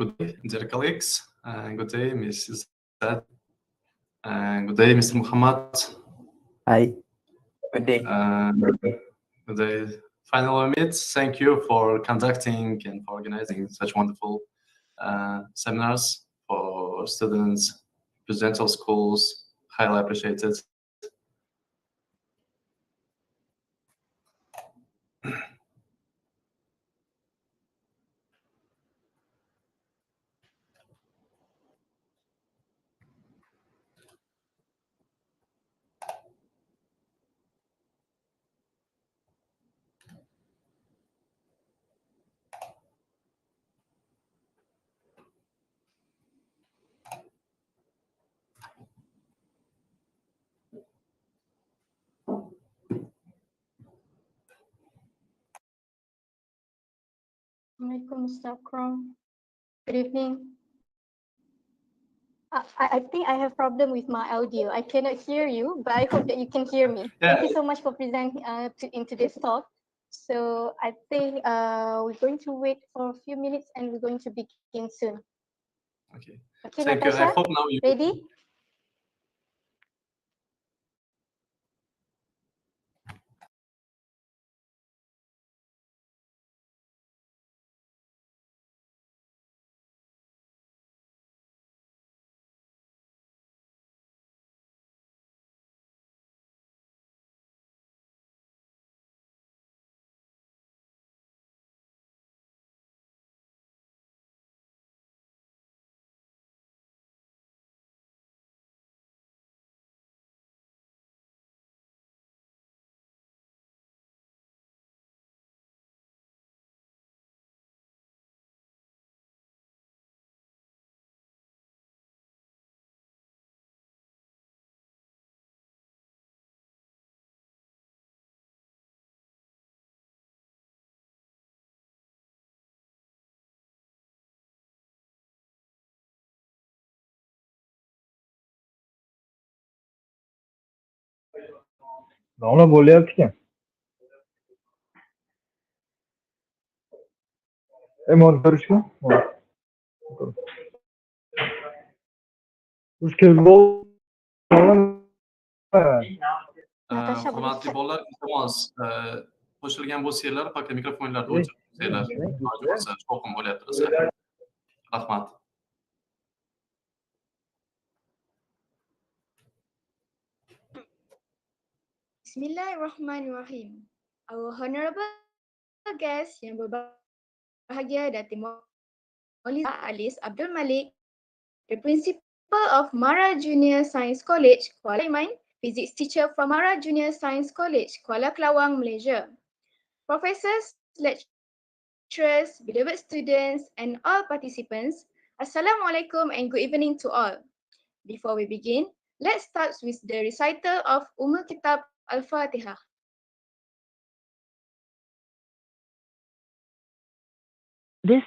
Good day, dear colleagues, and good day, Mrs. Sad, and good day, Mr. Mohamad. Hi. Good day. Good day. Final meet. Thank you for conducting and for organizing such wonderful seminars for students, residential schools. Highly appreciated. Assalamualaikum, Mr. Akram. Good evening. I think I have problem with my audio. I cannot hear you, but I hope that you can hear me. Yeah. Thank you so much for presenting in today's talk. So I think we're going to wait for a few minutes and we're going to begin soon. Okay. Okay, Thank Natasha, you. I hope now you ready? Bangla बोले आप क्या मोहन कर उसके वो hurmatli bolalar, iltimos qo'shilgan bo'lsanglar, faqat mikrofonlarni o'chirib qo'ysanglar, shovqin bo'lyapti rosa. Rahmat. Bismillahirrahmanirrahim. Our honorable guest yang berbahagia Datin Maulida Alis Abdul Malik, the principal of Mara Junior Science College, Kuala, Sulaiman, physics teacher from Mara Junior Science College, Kuala Klawang, Malaysia. Professors, lecturers, beloved students, and all participants, Assalamualaikum and good evening to all. Before we begin, let's start with the recital of Kitab Al-Fatihah. This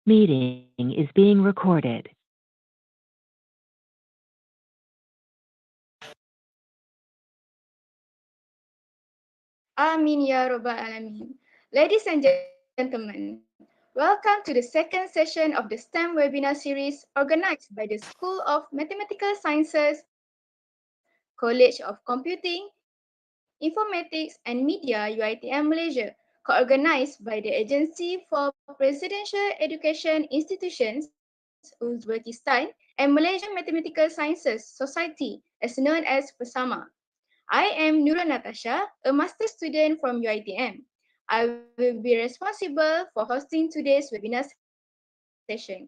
meeting is being recorded. Amin ya Rabbal Alamin. Ladies and gentlemen, welcome to the second session of the STEM webinar series organized by the School of Mathematical Sciences, College of Computing, Informatics and Media UiTM Malaysia, co-organized by the Agency for Presidential Education Institutions, Uzbekistan, and Malaysian Mathematical Sciences Society, as known as PERSAMA. I am Nura Natasha, a master student from UiTM. I will be responsible for hosting today's webinar session.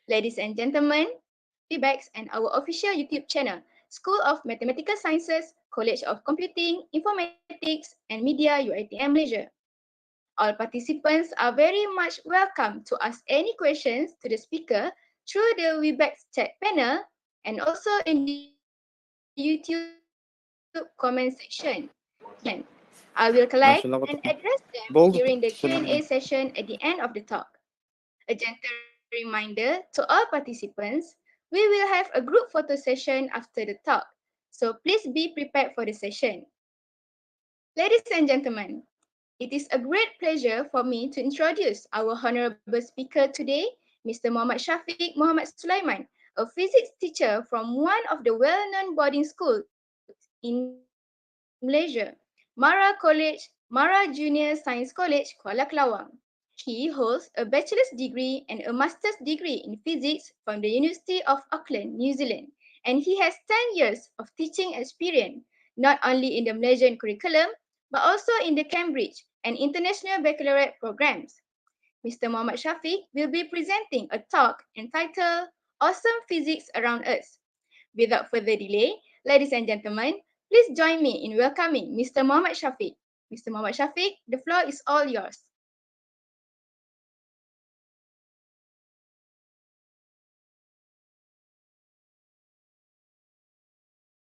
Ladies and gentlemen, feedbacks and our official YouTube channel, School of Mathematical Sciences, College of Computing, Informatics and Media UiTM Malaysia. All participants are very much welcome to ask any questions to the speaker through the Webex chat panel and also in the YouTube comment section. I will collect and address them during the Q&A session at the end of the talk. A gentle reminder to all participants, we will have a group photo session after the talk, so please be prepared for the session. Ladies and gentlemen, it is a great pleasure for me to introduce our honorable speaker today, Mr. Mohamad Syafiq Mohamad Sulaiman, a physics teacher from one of the well-known boarding schools in Malaysia, Mara College, Mara Junior Science College, Kuala Klawang. He holds a bachelor's degree and a master's degree in physics from the University of Auckland, New Zealand, and he has 10 years of teaching experience, not only in the Malaysian curriculum, but also in the Cambridge and International Baccalaureate programs. Mr. Mohamad Syafiq will be presenting a talk entitled Awesome Physics Around Us. Without further delay, ladies and gentlemen, please join me in welcoming Mr. Mohamad Syafiq. Mr. Mohamad Syafiq, the floor is all yours.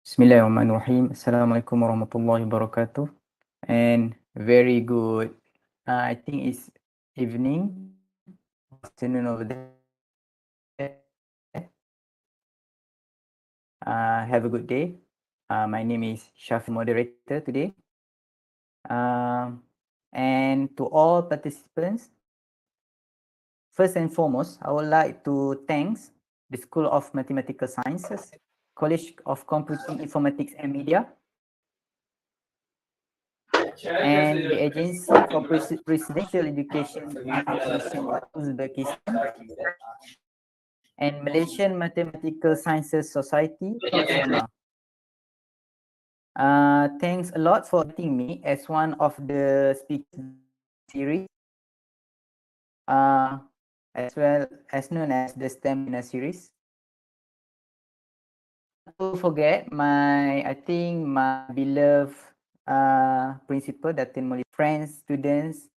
Bismillahirrahmanirrahim. Assalamualaikum warahmatullahi wabarakatuh. And very good. I think it's evening, afternoon over there. Have a good day. My name is Syafiq, moderator today. And to all participants, first and foremost, I would like to thank the School of Mathematical Sciences, College of Computing, Informatics and Media, and the Agency for Presidential Education Uzbekistan, and Malaysian Mathematical Sciences Society, MALAYSIA. Thanks a lot for inviting me as one of the speakers series, as well as known as the STEM series. To forget I think my beloved principal, Datin Molly, friends, students.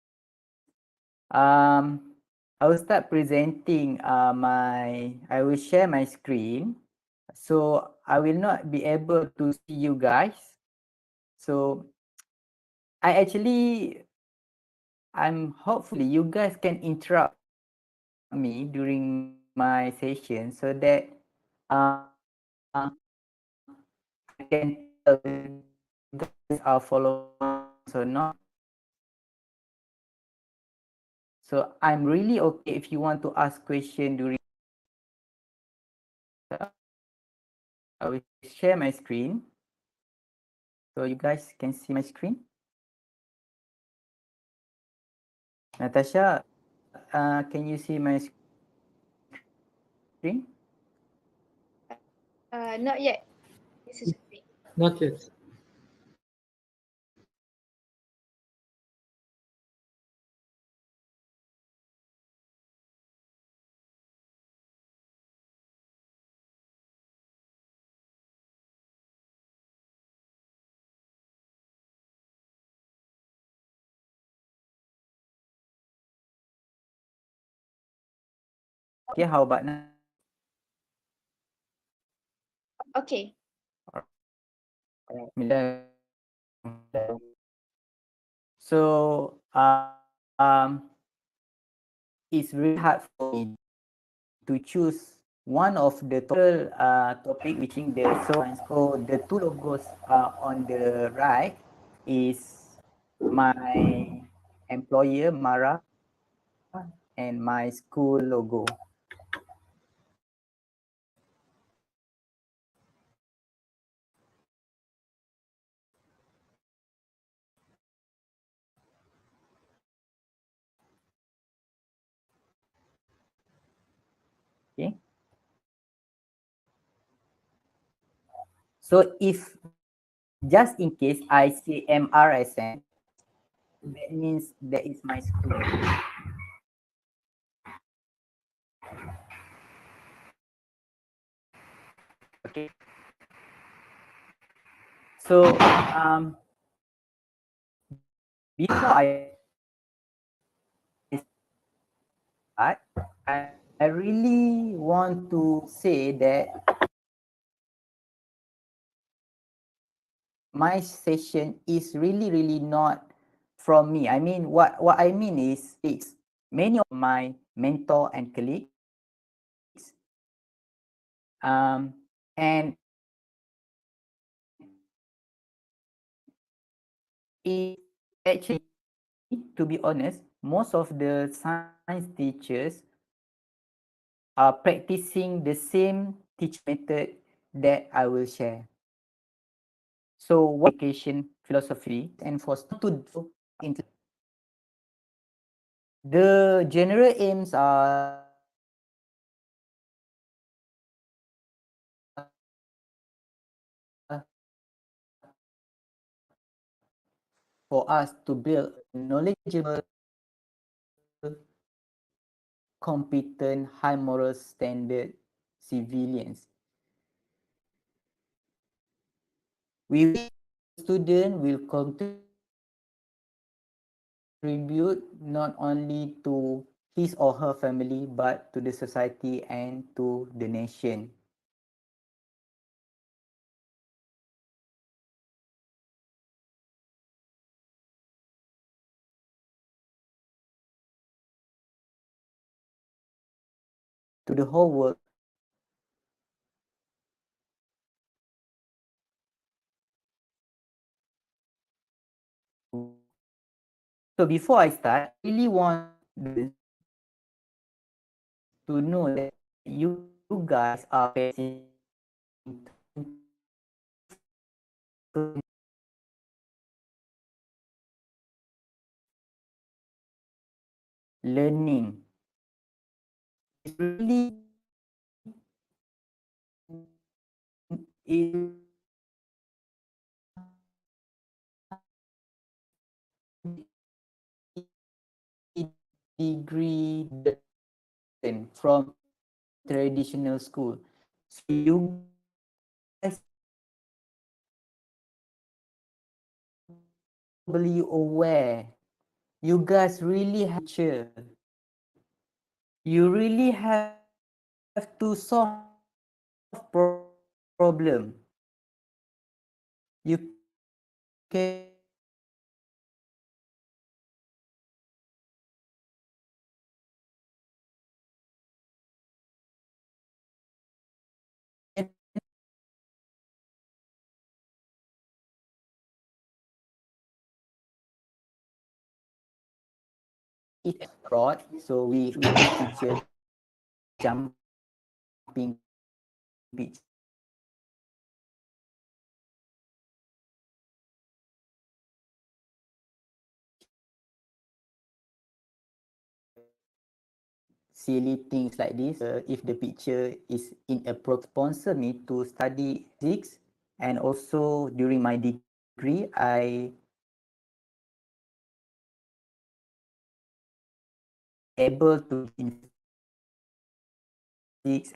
I will start presenting I will share my screen. So I will not be able to see you guys. So I'm hopefully you guys can interrupt me during my session so that I can tell you guys are following or not. So I'm really okay if you want to ask question during. I will share my screen so you guys can see my screen. Natasha, can you see my screen? Not yet. This is Syafiq. Not yet. Okay, how about now? Okay. So it's really hard for me to choose one of the topic which in the so the two logos on the right is my employer Mara and my school logo. Okay. So if just in case I say MRSM, that means that is my school. Okay. So before I start, I really want to say that my session is really not from me. I mean, what I mean is it's many of my mentor and colleagues, and it actually, to be honest, most of the science teachers are practicing the same teaching method that I will share. So what education philosophy and for to do into the general aims are for us to build knowledgeable, competent, high moral standard civilians. We student will contribute not only to his or her family but to the society and to the nation. To the whole world. So before I start, I really want to know that you guys are facing learning. It's really is degree from traditional school. So you guys probably aware. You guys really have to. You really have to solve problem. You can it abroad. So we teacher jumping beach. Silly things like this. If the picture is inappropriate, sponsor me to study physics, and also during my degree, I able to in physics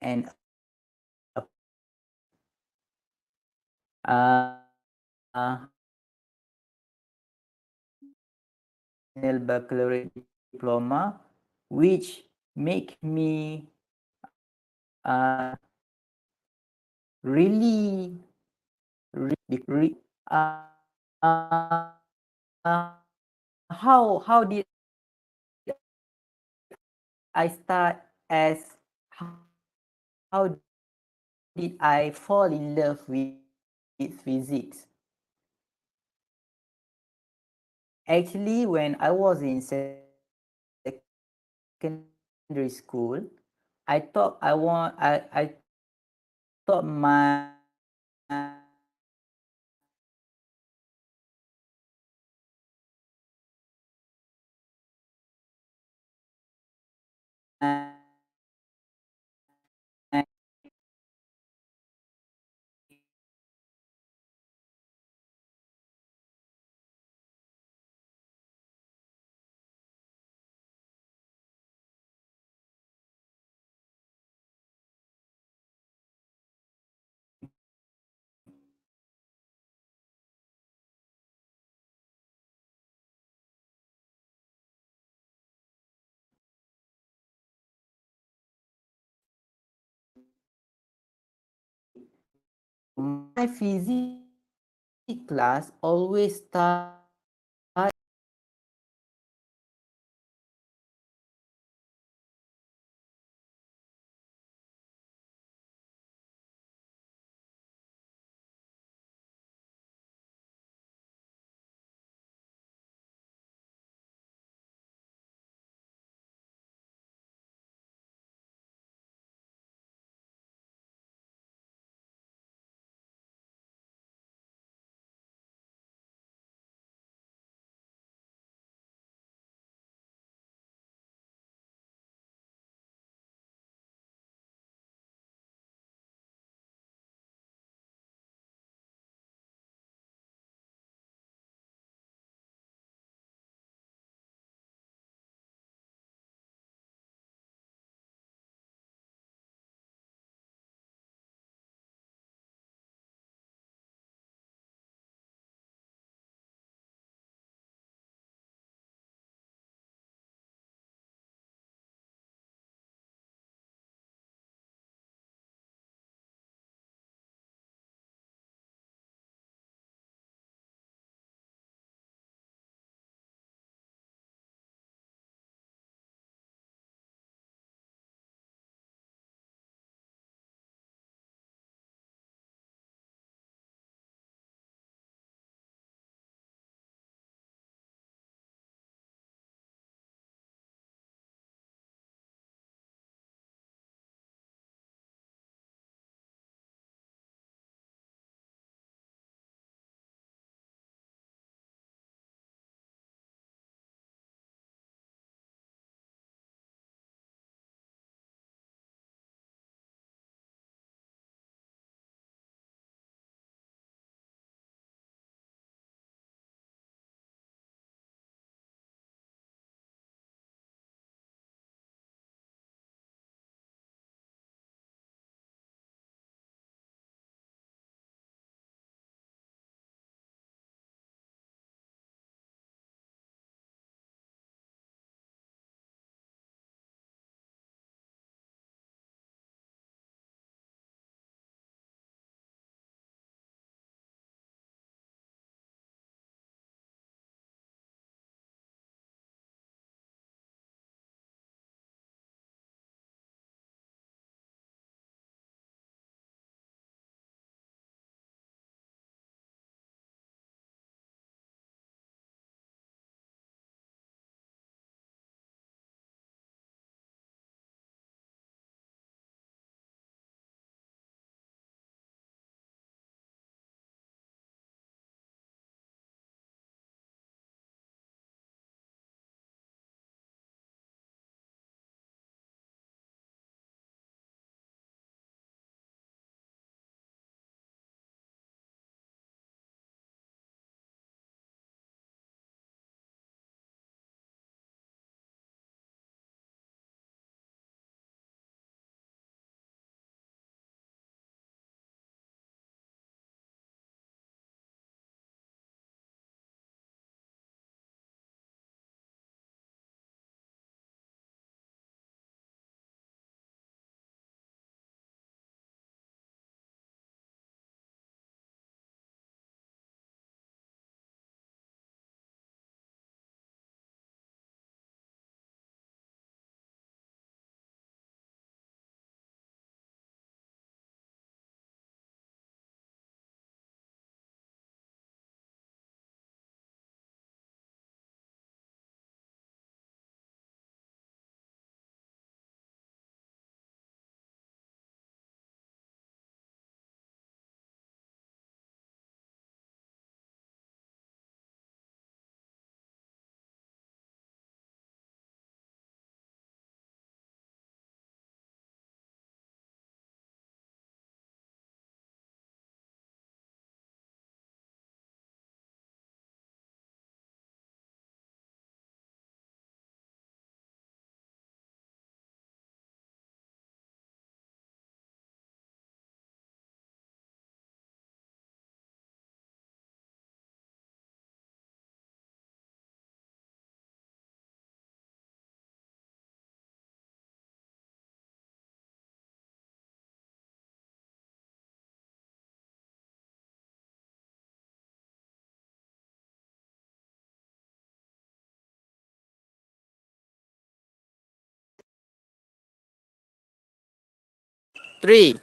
and uh, baccalaureate diploma, which make me really, really uh, uh, how did I start as how did I fall in love with physics? Actually, when I was in secondary school, I thought I thought my physics class always start 3.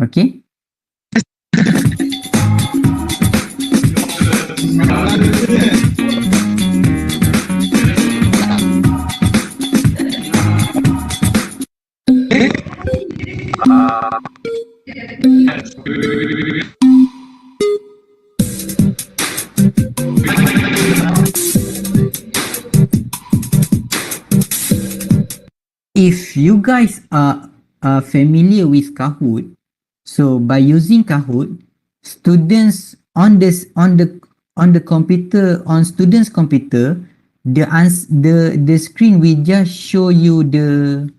Okay. If you guys are familiar with Kahoot, so by using Kahoot, students on the computer, on students' computer, the screen will just show you the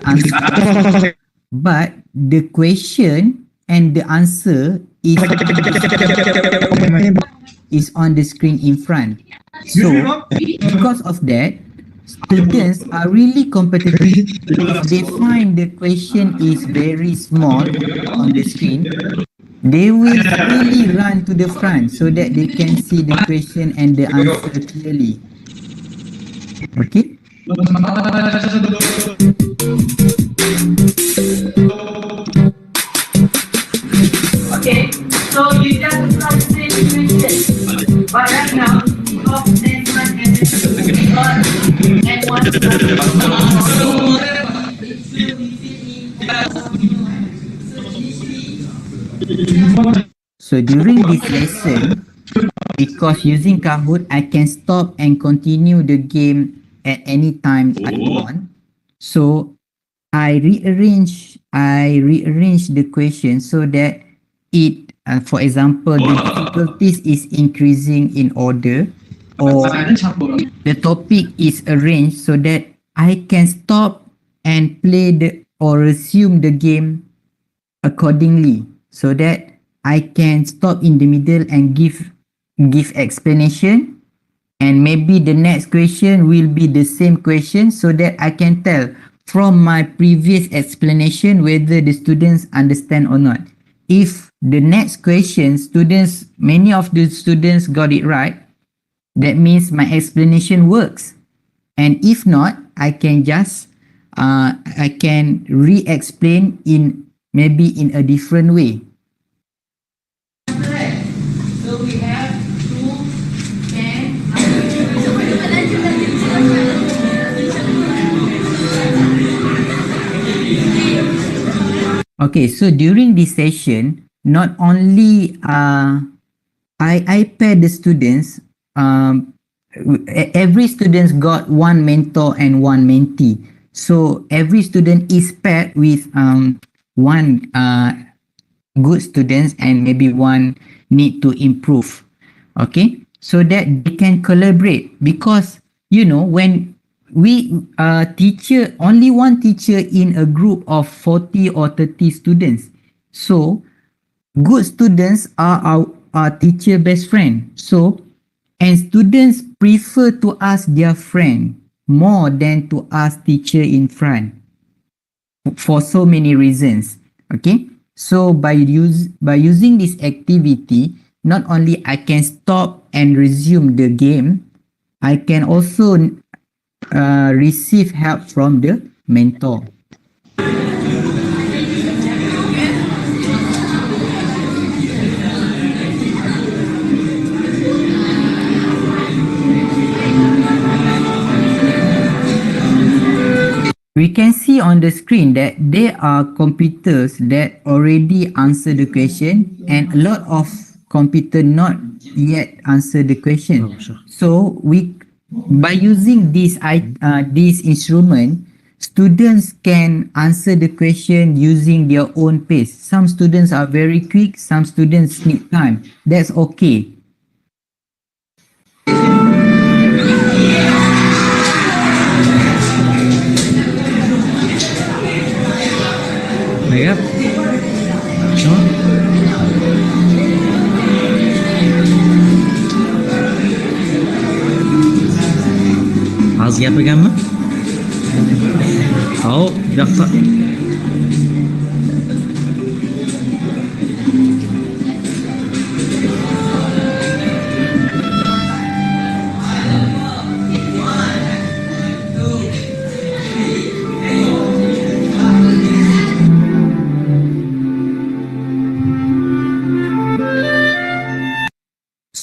answer, but the question and the answer is on the screen in front. So because of that, students are really competitive. If they find the question is very small on the screen, they will really run to the front so that they can see the question and the answer clearly. Okay? Okay, so you just apply the same question, but right now, you have next one and one. So during this lesson, because using Kahoot, I can stop and continue the game at any time I want. So I rearrange the question so that it, for example, the difficulties is increasing in order, or the topic is arranged so that I can stop and play or resume the game accordingly, so that I can stop in the middle and give explanation, and maybe the next question will be the same question, so that I can tell from my previous explanation whether the students understand or not. If the next question many of the students got it right, that means my explanation works. And if not, I can just I can re-explain maybe in a different way. So we have 2 and Okay, so during this session, not only I pair the students, every student got one mentor and one mentee. So every student is paired with one good students and maybe one need to improve. Okay, so that they can collaborate, because when we teacher, only one teacher in a group of 40 or 30 students. So good students are our teacher best friend. So, and students prefer to ask their friend more than to ask teacher in front for so many reasons. Okay, so by using this activity, not only I can stop and resume the game, I can also receive help from the mentor. We can see on the screen that there are computers that already answer the question, and a lot of computer not yet answer the question. So by using this instrument, students can answer the question using their own pace. Some students are very quick, some students need time. That's okay. Yep. Sure. عاوز يا بجمع اهو دقة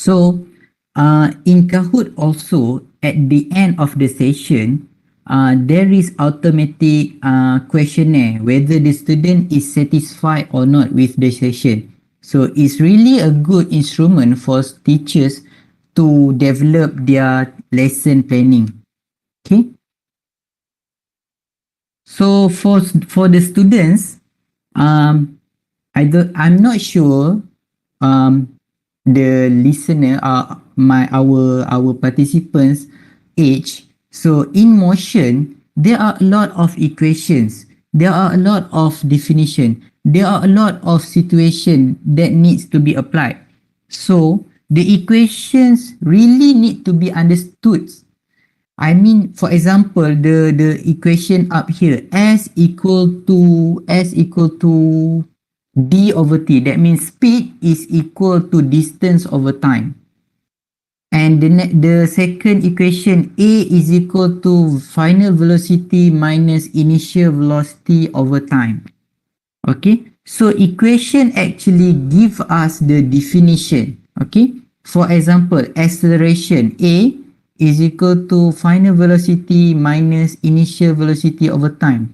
So in Kahoot also, at the end of the session, there is automatic questionnaire whether the student is satisfied or not with the session. So it's really a good instrument for teachers to develop their lesson planning. Okay. So for the students, I'm not sure the listener our participants age. So in motion, there are a lot of equations, there are a lot of definition, there are a lot of situation that needs to be applied. So the equations really need to be understood. I mean, for example, the equation up here, s equal to d over t. That means speed is equal to distance over time. And the second equation, a is equal to final velocity minus initial velocity over time. Okay, so equation actually give us the definition. Okay, for example, acceleration a is equal to final velocity minus initial velocity over time.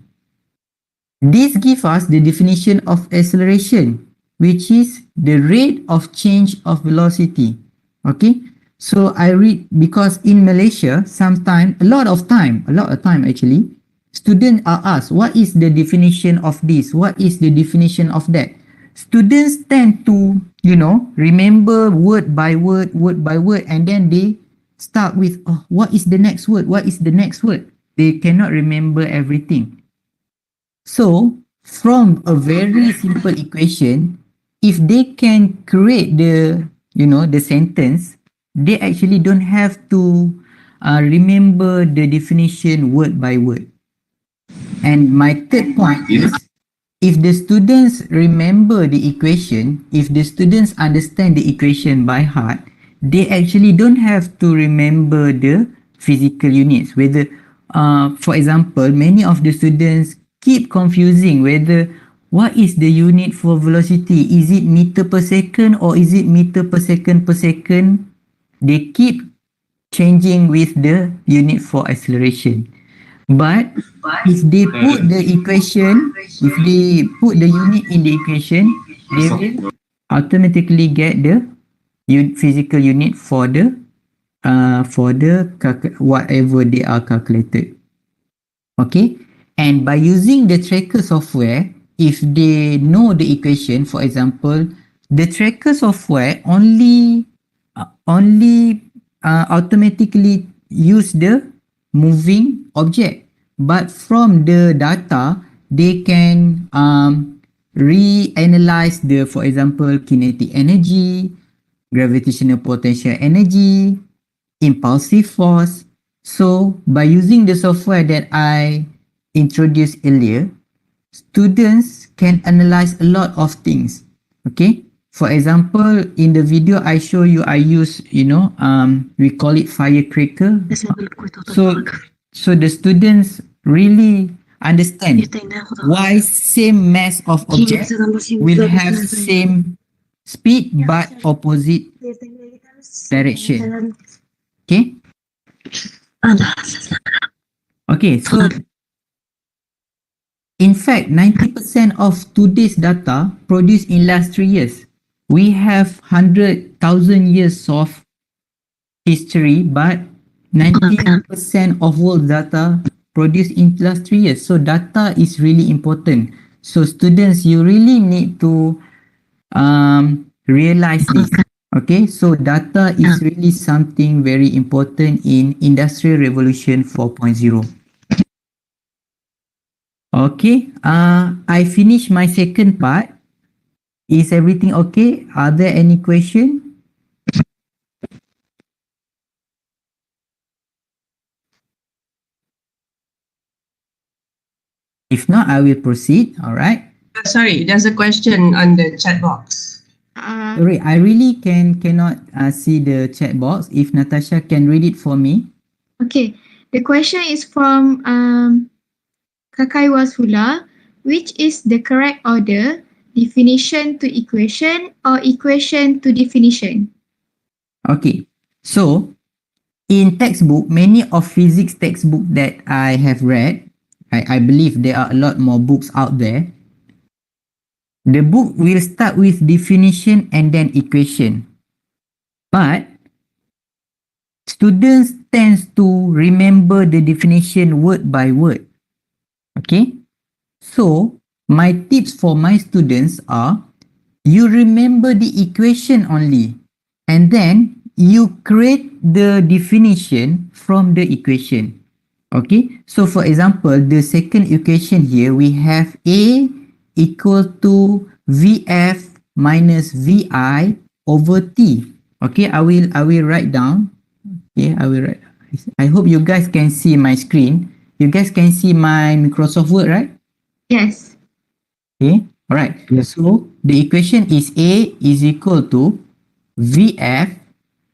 This gives us the definition of acceleration, which is the rate of change of velocity. Okay, so I read, because in Malaysia, sometimes, a lot of time actually, students are asked, what is the definition of this? What is the definition of that? Students tend to, remember word by word, and then they start with, oh, what is the next word? What is the next word? They cannot remember everything. So from a very simple equation, if they can create the sentence, they actually don't have to remember the definition word by word. And my third point is, if the students remember the equation, if the students understand the equation by heart, they actually don't have to remember the physical units. Whether, for example, many of the students keep confusing whether what is the unit for velocity. Is it meter per second or is it meter per second per second? They keep changing with the unit for acceleration. But if they put the equation, if they put the unit in the equation, they will automatically get the physical unit for the whatever they are calculated. Okay, and by using the tracker software, if they know the equation, for example, the tracker software only automatically use the moving object, but from the data they can reanalyze the, for example, kinetic energy, gravitational potential energy, impulsive force. So by using the software that I introduced earlier, students can analyze a lot of things. Okay, for example, in the video I show you, I use, we call it firecracker. So the students really understand why same mass of objects will have same speed but opposite direction. Okay. Okay, so in fact, 90% of today's data produced in last 3 years. We have 100,000 years of history, but 90% of world data produced in last 3 years. So data is really important. So students, you really need to realize this. Okay, so data is really something very important in Industrial Revolution 4.0. Okay, I finished my second part. Is everything okay? Are there any questions? If not, I will proceed. All right. Sorry, there's a question on the chat box. Sorry, I really cannot see the chat box. If Natasha can read it for me. Okay, the question is from Kakai Wasula. Which is the correct order? Definition to equation or equation to definition? Okay, so in textbook, many of physics textbook that I have read, I believe there are a lot more books out there. The book will start with definition and then equation. But students tends to remember the definition word by word. Okay? So, my tips for my students are, you remember the equation only, and then you create the definition from the equation. Okay, so for example, the second equation here, we have A equal to VF minus VI over T. Okay, I will write down. Okay, I will write. I hope you guys can see my screen. You guys can see my Microsoft Word, right? Yes. Okay, all right. Yes. So the equation is A is equal to VF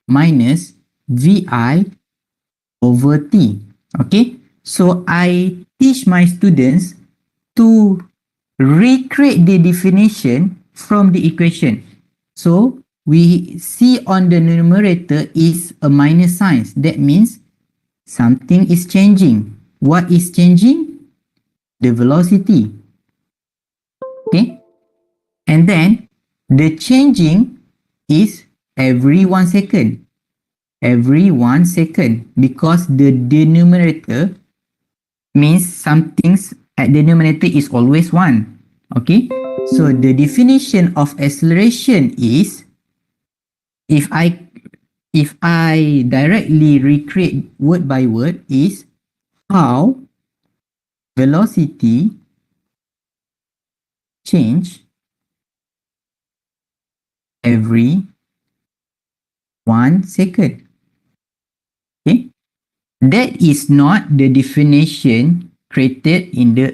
minus VI over T. Okay, so I teach my students to recreate the definition from the equation. So we see on the numerator is a minus sign. That means something is changing. What is changing? The velocity. Okay, and then the changing is every 1 second. Every 1 second, because the denominator means something's at the numerator is always 1. Okay, so the definition of acceleration is, if I directly recreate word by word, is how velocity change every 1 second. Okay, that is not the definition created in the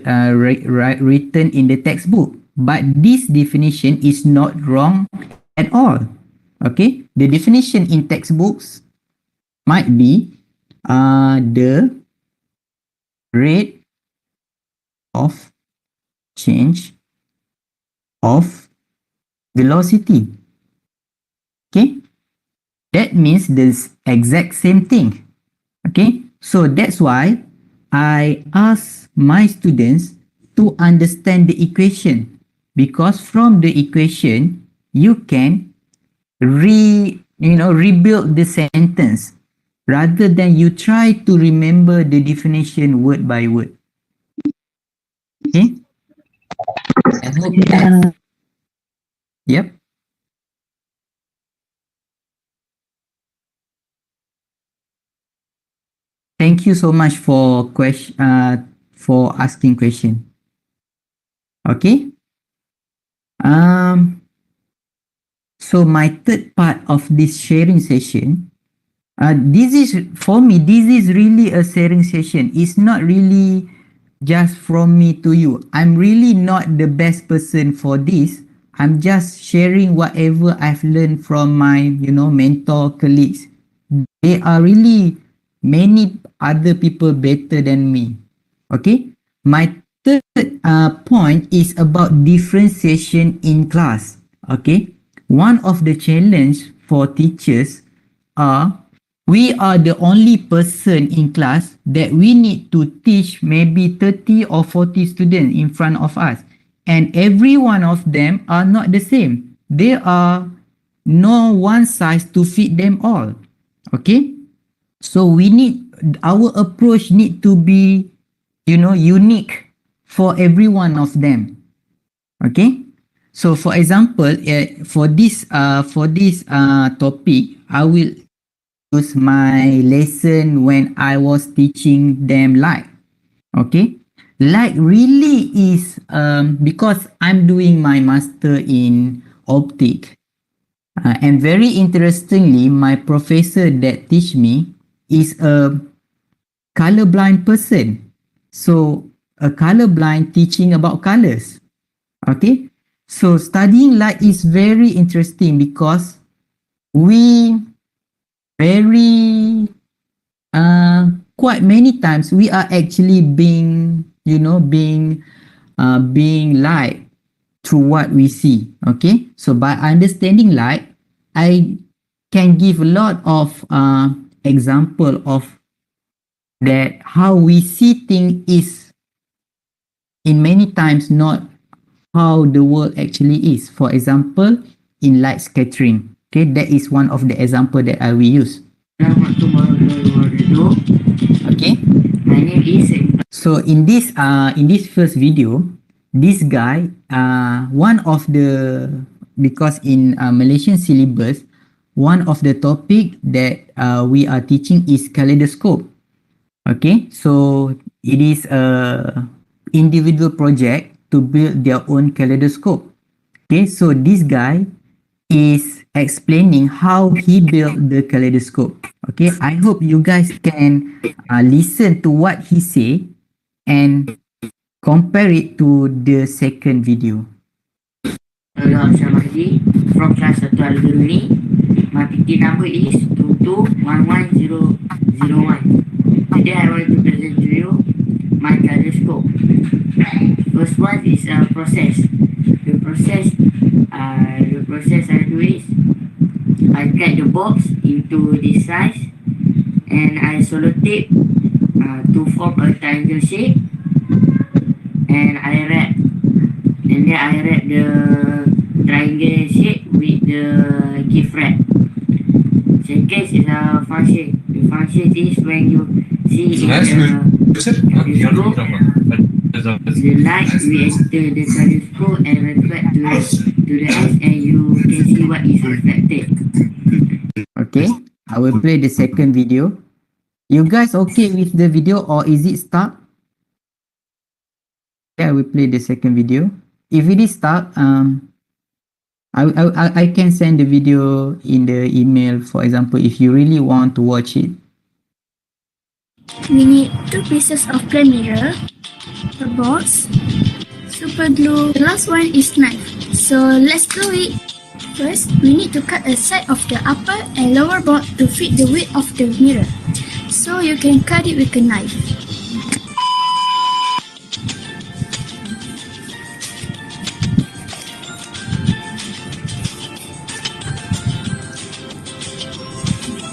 written in the textbook, but this definition is not wrong at all. Okay, the definition in textbooks might be the rate of change of velocity. Okay, that means the exact same thing. Okay, so that's why I ask my students to understand the equation, because from the equation you can rebuild the sentence rather than you try to remember the definition word by word. Okay, I hope that's, yep. Thank you so much for asking question. Okay. So my third part of this sharing session, this is for me. This is really a sharing session. It's not really just from me to you. I'm really not the best person for this. I'm just sharing whatever I've learned from my, mentor colleagues. They are really many other people better than me. Okay, my third point is about differentiation in class. Okay, one of the challenge for teachers are, we are the only person in class that we need to teach maybe 30 or 40 students in front of us, and every one of them are not the same. There are no one size to fit them all. Okay, so we need, our approach need to be, unique for every one of them. Okay, so for example, for this topic, I will use my lesson when I was teaching them light. Okay, light really is because I'm doing my master in optic, and very interestingly, my professor that teach me is a colorblind person. So a colorblind teaching about colors. Okay, so studying light is very interesting because we very quite many times we are actually being light through what we see. Okay, so by understanding light, I can give a lot of example of that how we see things is in many times not how the world actually is. For example, in light scattering. Okay, that is one of the example that I will use. Okay. My name is. So in this first video, this guy one of the, because in Malaysian syllabus, one of the topic that we are teaching is kaleidoscope. Okay, so it is a individual project to build their own kaleidoscope. Okay, so this guy is explaining how he built the kaleidoscope. Okay, I hope you guys can listen to what he say and compare it to the second video. Hello, I'm Syafiq from class 1 Al-Biruni. My PT number is 2211001. Today I want to present to you my kaleidoscope. First one is a process. The process I do is I cut the box into this size and I sellotape to form a triangle shape, and I wrap the triangle shape with the gift wrap. Second is a function. The function is when you see in the telescope, the light will enter the telescope and reflect to the eyes, and you can see what is reflected. Okay, I will play the second video. You guys okay with the video or is it stuck? Yeah, I will play the second video. If it is stuck, I can send the video in the email, for example, if you really want to watch it. We need 2 pieces of plain mirror, a box, super glue. The last one is knife. So let's do it. First, we need to cut a side of the upper and lower board to fit the width of the mirror. So you can cut it with a knife.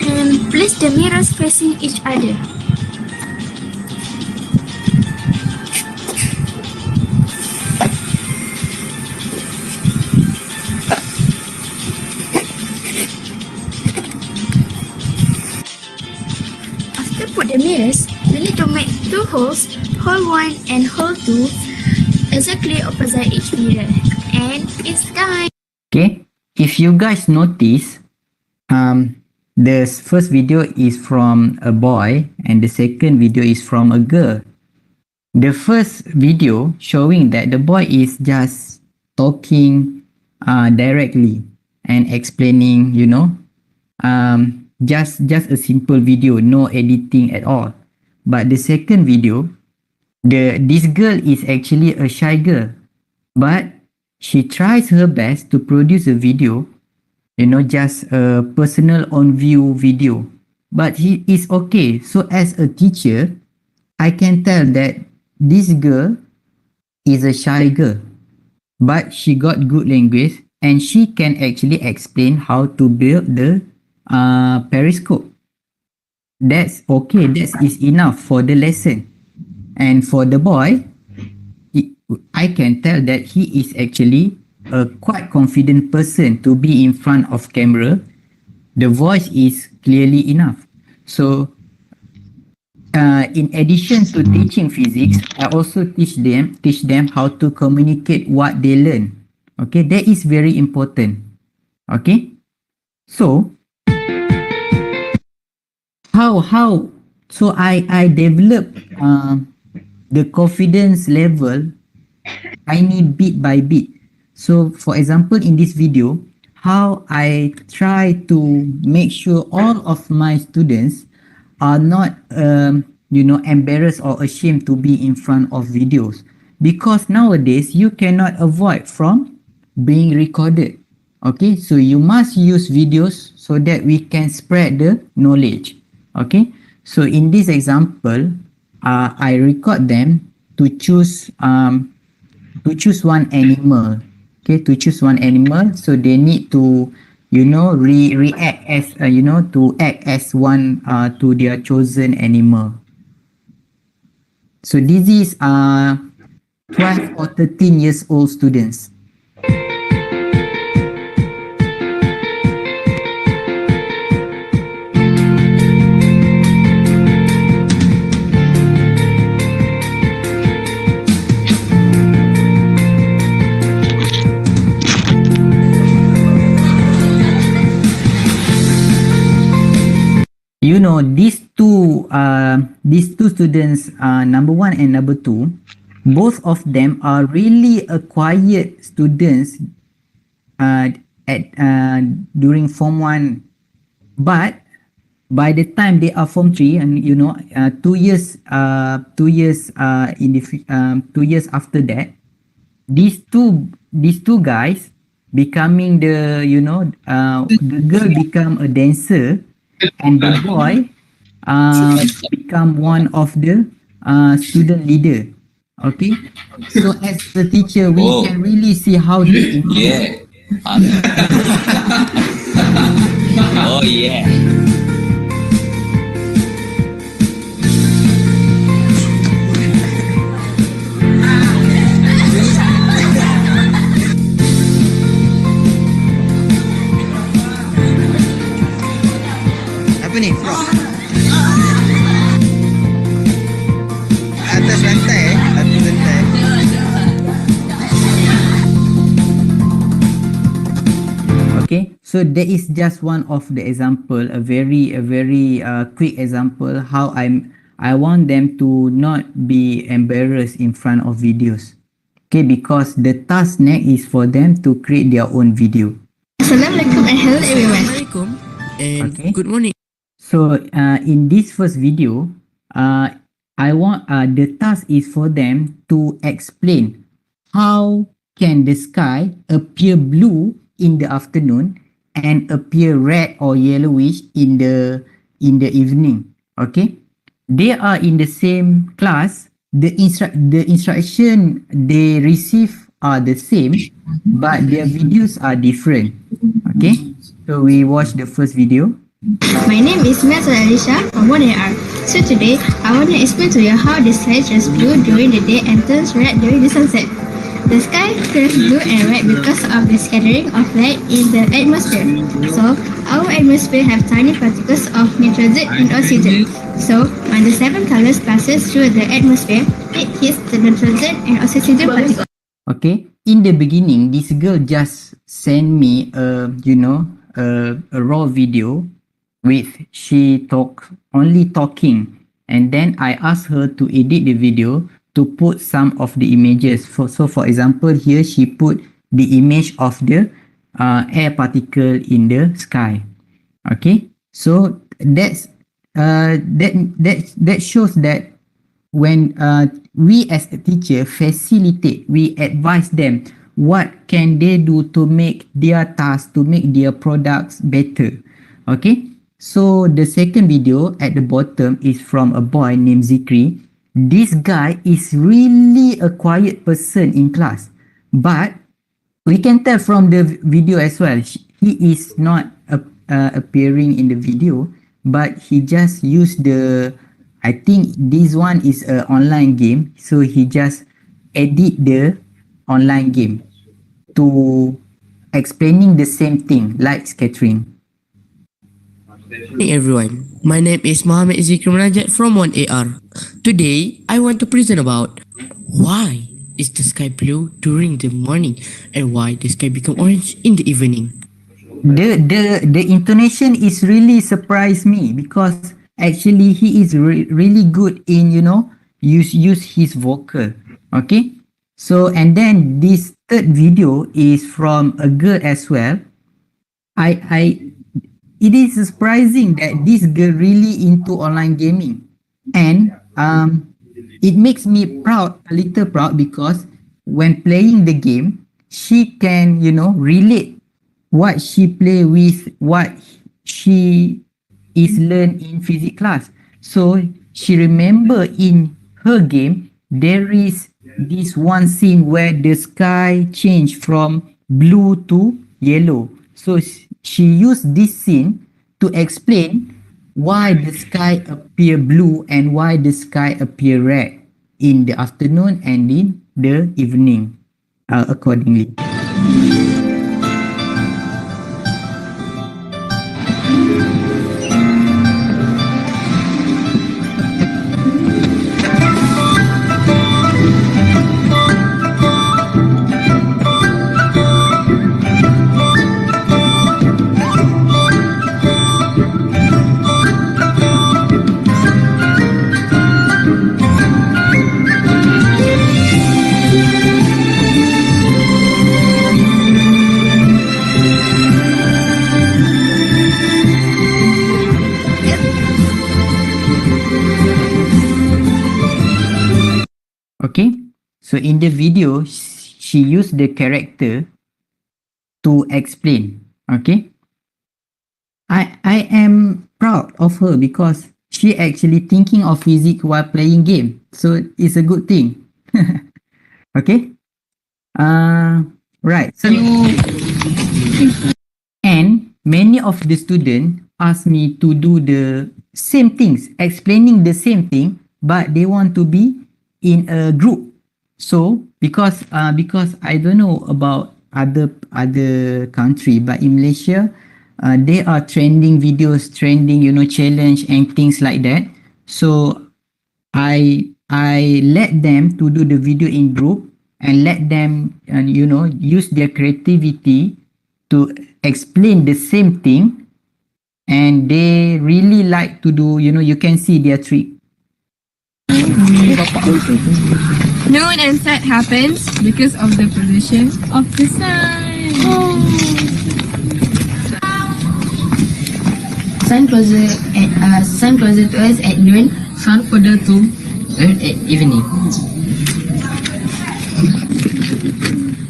And place the mirrors facing each other. After put the mirrors, we need to make 2 holes, hole 1 and hole 2, exactly opposite each mirror. And it's done. Okay, if you guys notice, the first video is from a boy and the second video is from a girl. The first video showing that the boy is just talking directly and explaining, you know, just a simple video, no editing at all. But the second video, this girl is actually a shy girl, but she tries her best to produce a video, you know, just a personal on view video, but he is okay. So as a teacher, I can tell that this girl is a shy girl, but she got good language and she can actually explain how to build the periscope. That's okay, that is enough for the lesson. And for the boy, I can tell that he is actually a quite confident person to be in front of camera. The voice is clearly enough. So in addition to teaching physics, I also teach them how to communicate what they learn. Okay, that is very important. Okay, so so I develop the confidence level. I need bit by bit. So for example, in this video, how I try to make sure all of my students are not, you know, embarrassed or ashamed to be in front of videos, because nowadays you cannot avoid from being recorded. Okay, so you must use videos so that we can spread the knowledge. Okay, so in this example, I record them to choose one animal. Okay, to choose one animal, so they need to react as to act as one to their chosen animal. So this is 12 or 13 years old students. These two students, number 1 and number 2, both of them are really quiet students during Form 1, but by the time they are Form 3, and 2 years after that, these two guys becoming the girl become a dancer, and the boy become one of the student leader. Okay, so as the teacher, we can really see how they improve. Oh yeah. Apa ni? Atas lantai atas lantai. Okay, so that is just one of the example, a very quick example how I want them to not be embarrassed in front of videos. Okay, because the task next is for them to create their own video. Assalamualaikum and hello everyone. Assalamualaikum and good morning. So in this first video, I want the task is for them to explain how can the sky appear blue in the afternoon and appear red or yellowish in the evening. Okay, they are in the same class. The instruction they receive are the same, but their videos are different. Okay, so we watch the first video. My name is Matt Alicia from 1AR. So today, I want to explain to you how the sky turns blue during the day and turns red during the sunset. The sky turns blue and red because of the scattering of light in the atmosphere. So, our atmosphere have tiny particles of nitrogen and oxygen. So, when the 7 colors passes through the atmosphere, it hits the nitrogen and oxygen particles. Okay, in the beginning, this girl just sent me a raw video with she only talking, and then I asked her to edit the video to put some of the images. So for example, here she put the image of the air particle in the sky. Okay, so that shows that when we as a teacher facilitate, we advise them what can they do to make their task, to make their products better. Okay, so the second video at the bottom is from a boy named Zikri. This guy is really a quiet person in class, but we can tell from the video as well, he is not appearing in the video, but he just used I think this one is an online game, so he just edit the online game to explaining the same thing like scattering. Hey everyone, my name is Mohamad from 1AR. Today, I want to present about why is the sky blue during the morning and why the sky become orange in the evening. The intonation is really surprised me because actually he is really good in use his vocal. Okay, so and then this third video is from a girl as well. It is surprising that this girl really into online gaming, and it makes me a little proud because when playing the game, she can relate what she play with what she is learned in physics class. So she remember in her game there is this one scene where the sky changed from blue to yellow. So she used this scene to explain why the sky appear blue and why the sky appear red in the afternoon and in the evening accordingly. Okay, so in the video, she used the character to explain. Okay, I am proud of her because she actually thinking of physics while playing game. So it's a good thing. Okay, right. So and many of the students asked me to do the same things, explaining the same thing, but they want to be in a group. So because I don't know about other country, but in Malaysia, they are trending videos, challenge and things like that. So I let them to do the video in group and let them use their creativity to explain the same thing, and they really like to do. You can see their trick. Noon and set happens because of the position of the sun. Sun closer to us at noon, sun further to Earth at evening.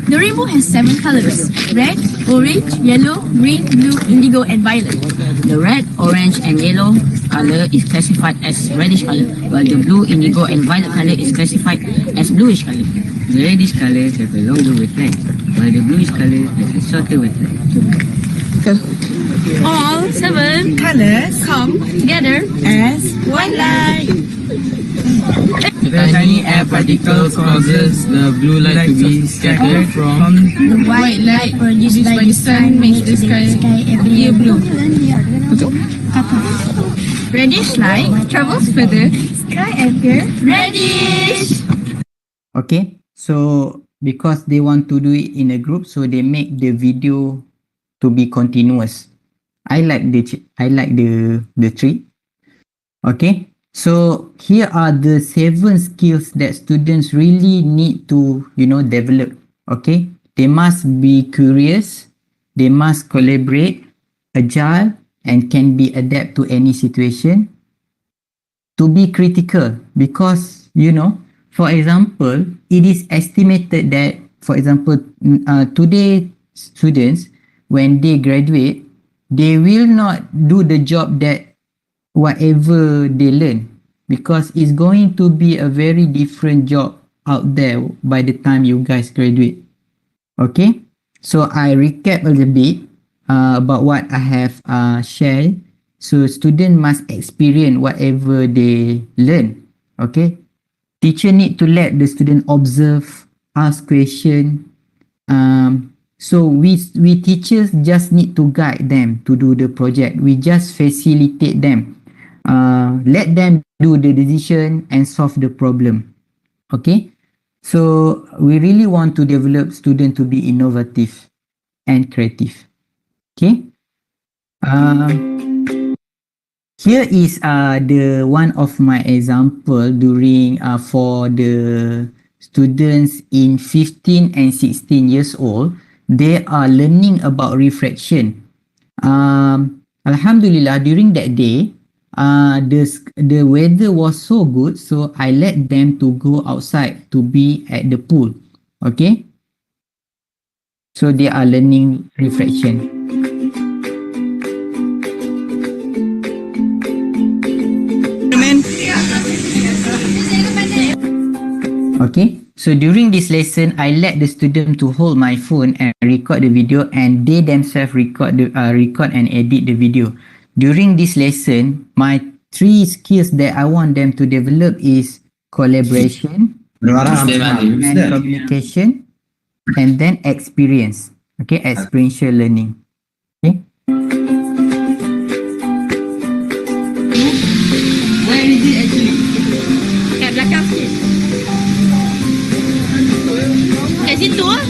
The rainbow has 7 colors: red, orange, yellow, green, blue, indigo, and violet. The red, orange, and yellow color is classified as reddish color, while the blue, indigo, and violet color is classified as bluish color. The reddish color have a longer wavelength, while the bluish color has a shorter wavelength. All 7 colors come together as one light. The tiny air particles causes the blue light to be scattered from The white light produced by the sun makes the sky appear blue. Reddish light travels further, sky appear reddish. Okay, so because they want to do it in a group, so they make the video to be continuous. I like the trick. Okay, so here are the 7 skills that students really need to develop. Okay, they must be curious, they must collaborate, agile, and can be adapt to any situation. To be critical, because for example, it is estimated that, for example, today students, when they graduate, they will not do the job that whatever they learn, because it's going to be a very different job out there by the time you guys graduate. Okay, so I recap a little bit about what I have shared. So students must experience whatever they learn. Okay, teacher need to let the student observe, ask question. So we teachers just need to guide them to do the project. We just facilitate them. Let them do the decision and solve the problem. Okay, so we really want to develop students to be innovative and creative. Okay, here is the one of my example during for the students in 15 and 16 years old. They are learning about refraction. Alhamdulillah, during that day, the weather was so good, so I let them to go outside to be at the pool. Okay, so they are learning refraction. Okay, So during this lesson, I let the student to hold my phone and record the video, and they themselves record and edit the video. During this lesson, my 3 skills that I want them to develop is collaboration, and communication, and then experience. Okay, experiential learning. Okay. Where is it actually? Kat belakang sikit. Kat situ ah.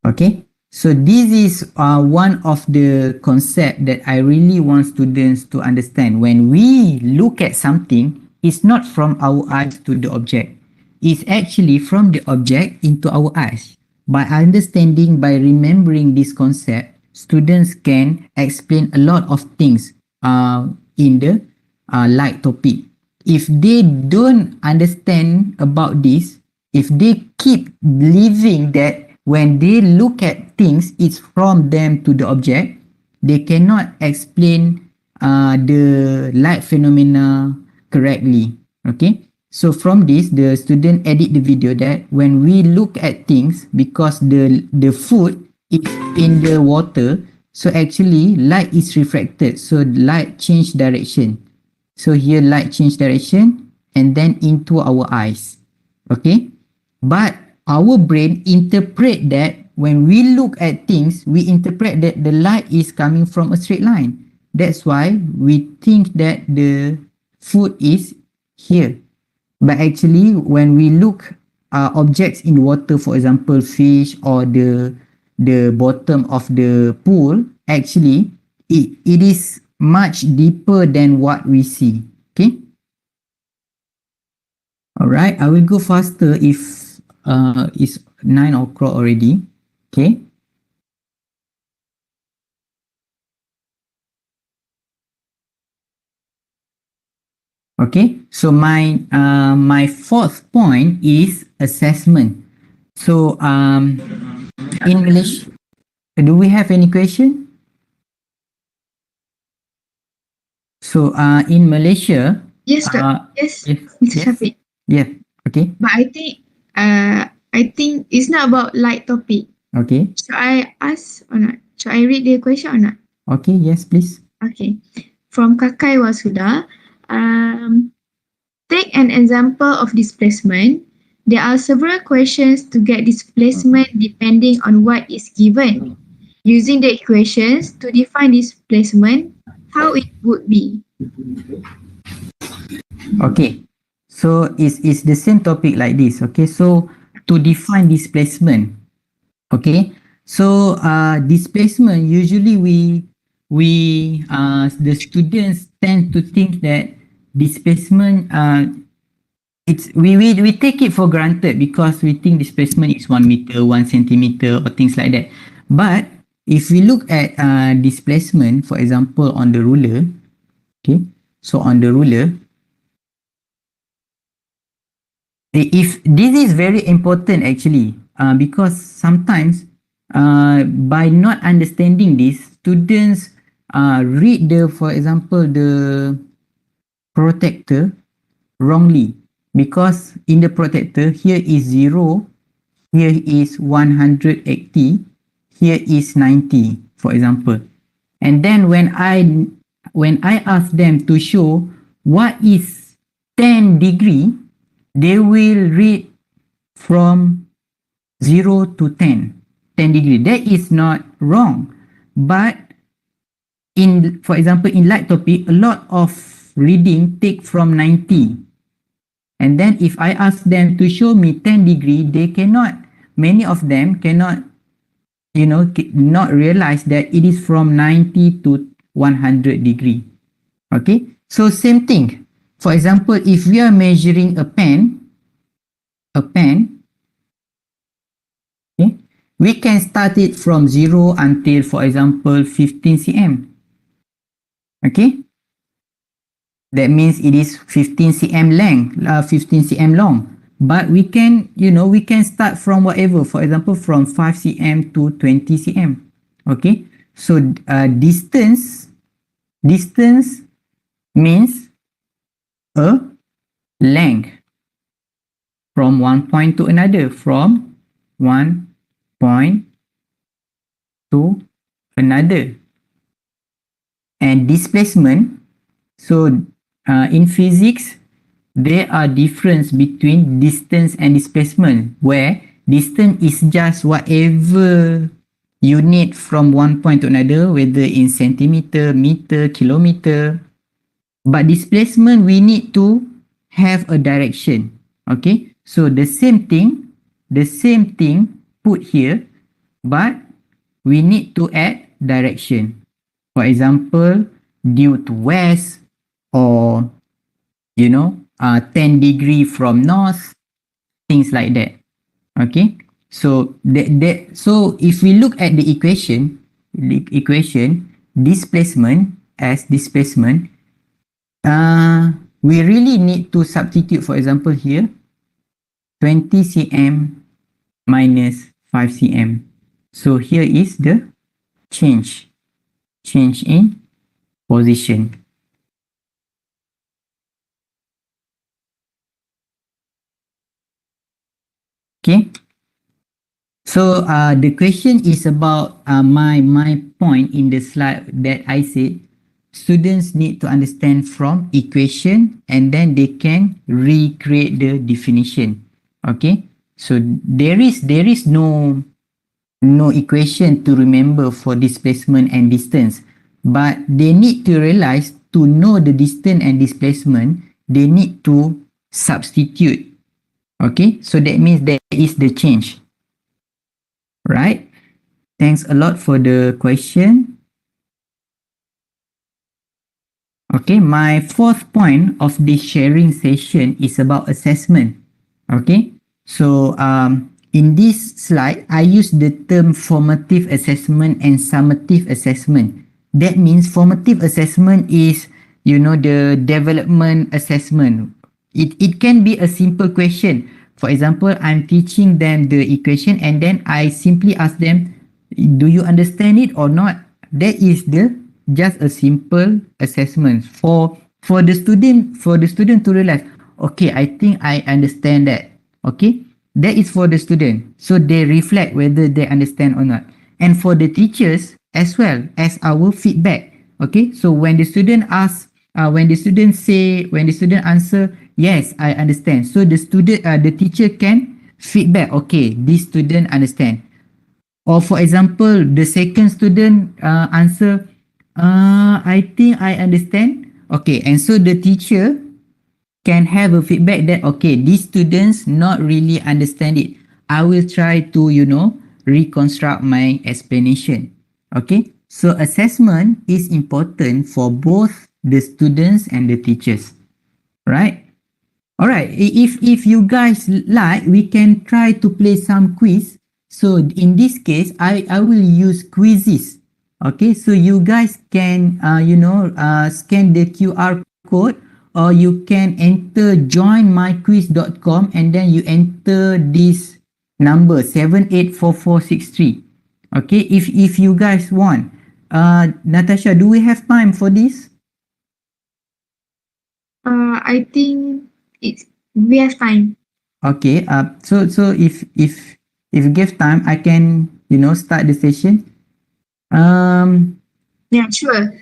Okay, so this is one of the concept that I really want students to understand. When we look at something, it's not from our eyes to the object. It's actually from the object into our eyes. By understanding, by remembering this concept, students can explain a lot of things in the light topic. If they don't understand about this, if they keep believing that when they look at things, it's from them to the object, they cannot explain the light phenomena correctly. Okay, so from this, the student edit the video that when we look at things, because the food is in the water, so actually light is refracted, so light change direction. So here light change direction and then into our eyes. Okay, but our brain interpret that when we look at things, we interpret that the light is coming from a straight line. That's why we think that the food is here. But actually, when we look objects in water, for example, fish or the bottom of the pool, actually, it is much deeper than what we see. Okay. All right, I will go faster if it's 9 o'clock already. Okay. Okay, so my fourth point is assessment. So in Malaysia, do we have any question? So in Malaysia, Yes, sir. Yes, Mr. Syafiq. Yeah. Okay. But I think it's not about light topic. Okay. Should I ask or not? Should I read the question or not? Okay. Yes, please. Okay. From Kakai Wasuda, take an example of displacement. There are several questions to get displacement depending on what is given. Using the equations to define displacement, how it would be. Okay. So it's the same topic like this. Okay. So to define displacement. Okay. So displacement, usually the students tend to think that displacement we take it for granted because we think displacement is 1 meter, 1 centimeter or things like that. But if we look at displacement, for example, on the ruler, okay, so on the ruler, if this is very important actually, because sometimes by not understanding this, students read for example, the protector wrongly, because in the protector here is 0, here is 180, here is 90, for example. And then when I ask them to show what is 10 degree, they will read from 0 to 10 degree. That is not wrong, but for example, in light topic, a lot of reading take from 90. And then if I ask them to show me 10 degree, they cannot, many of them cannot, not realize that it is from 90 to 100 degree. Okay, so same thing. For example, if we are measuring a pen, okay, we can start it from 0 until, for example, 15 cm. Okay, that means it is 15 cm length, 15 cm long. But we can, we can start from whatever, for example, from 5 cm to 20 cm. Okay, so distance means a length. from one point to another, from one point to another. And displacement, so in physics, there are difference between distance and displacement, where distance is just whatever unit from one point to another, whether in centimeter, meter, kilometer. But displacement, we need to have a direction. Okay, so the same thing put here, but we need to add direction. For example, due to west, or 10 degree from north, things like that. Okay, so so if we look at the equation, displacement as displacement, we really need to substitute. For example, here 20 cm minus 5 cm. So here is the change in position. Okay, so the question is about my point in the slide that I said students need to understand from equation, and then they can recreate the definition. Okay, so there is no equation to remember for displacement and distance, but they need to realize, to know the distance and displacement, they need to substitute. Okay, so that means there is the change, right? Thanks a lot for the question. Okay, my fourth point of this sharing session is about assessment. Okay, so in this slide, I use the term formative assessment and summative assessment. That means formative assessment is, the development assessment. It can be a simple question. For example, I'm teaching them the equation, and then I simply ask them, do you understand it or not? That is just a simple assessment for the student to realize, okay, I think I understand that. Okay, that is for the student, so they reflect whether they understand or not. And for the teachers as well, as our feedback. Okay, so when the student asks, when the student answer, yes, I understand, so the teacher can feedback, okay, this student understand. Or for example, the second student answer, I think I understand. Okay, and so the teacher can have a feedback that, okay, these students not really understand it. I will try to, reconstruct my explanation. Okay, so assessment is important for both the students and the teachers, right? All right, if you guys like, we can try to play some quiz. So in this case, I will use quizzes. Okay, so you guys can, scan the QR code, or you can enter joinmyquiz.com, and then you enter this number 784463. Okay, if you guys want. Natasha, do we have time for this? I think we have time. Okay, so if you give time, I can, start the session. Yeah, sure.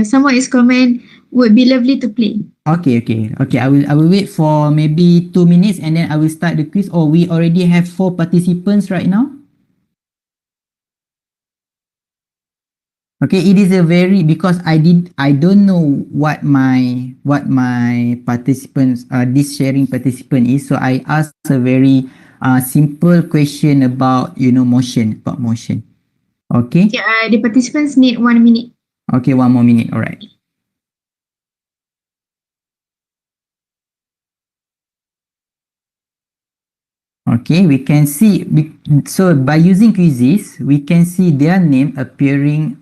Someone is comment, would be lovely to play. Okay. I will wait for maybe 2 minutes, and then I will start the quiz. Or we already have 4 participants right now. Okay, it is because I don't know what my participants, this sharing participant is, so I asked a very simple question about motion. Okay. Yeah, the participants need 1 minute. Okay, 1 more minute. All right. Okay, we can see, so by using quizzes, we can see their name appearing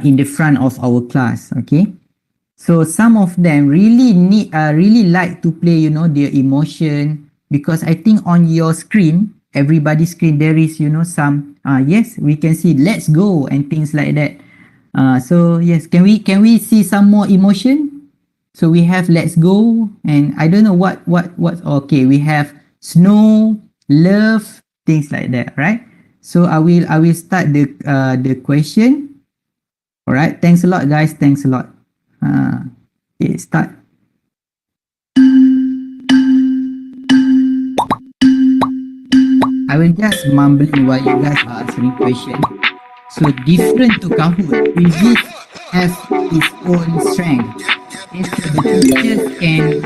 in the front of our class. Okay, so some of them really like to play, their emotion, because I think on your screen, everybody's screen, there is, some, yes, we can see let's go and things like that. So yes, can we see some more emotion? So we have let's go, and I don't know what's okay. We have snow, love, things like that, right? So I will start the question. All right. Thanks a lot, guys. Thanks a lot. Okay, start. I will just mumbling while you guys are answering questions. So different to Kahoot, quizzes have its own strength. Okay, so the teachers can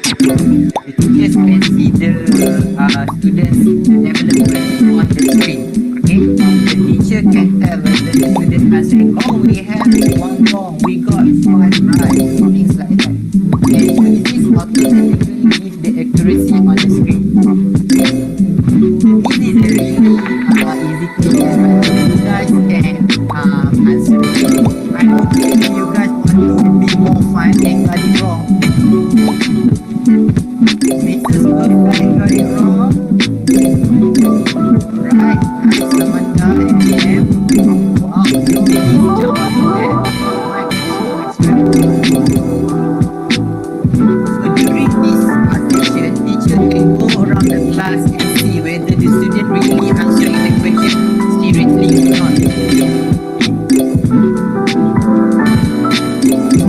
see the students' development on the screen. Okay, the teacher can tell whether the student answering, oh, we have one wrong, we got 5 right, things like that. And quizzes automatically give the accuracy on the screen. This is really easy to do. You guys can answer. Right? If you guys want to be more fun and got it wrong, Mrs. Perfect got it wrong. Right, Samantha and Em. Wow, you need to jump on So during this session, teacher can go around the class and see whether the student really answering the question seriously or not.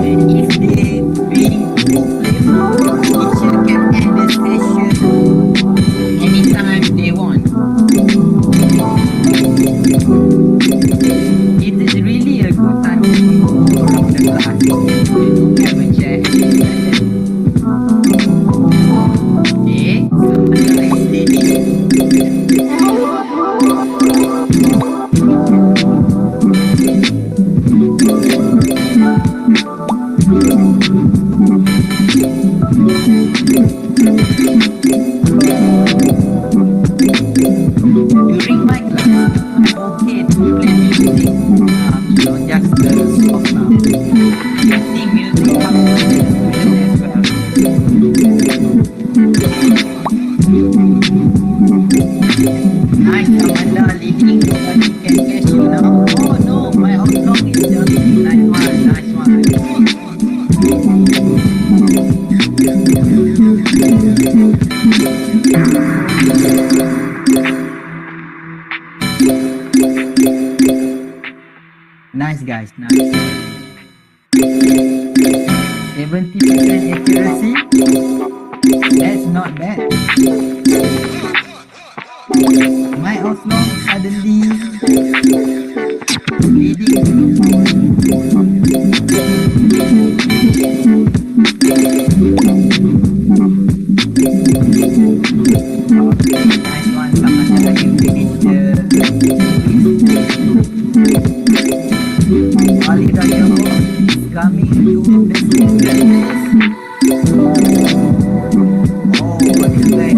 And if they being too playful, teacher can end the session anytime they want. It is really a good time to go around the class. You don't have a chair. Okay, so very steady. During my class, I'm okay to play music, just the soft sound. I think music comes with the student as well. Nice, Amanda leading, nobody can catch you now. Oh no, my outlook is just nice one, nice one. Nice guys, nice. 70% accuracy. That's not bad. My outlaw suddenly leading. Nice one, Samantha lagi finish Ali Raya is coming to the students. Oh, what is that?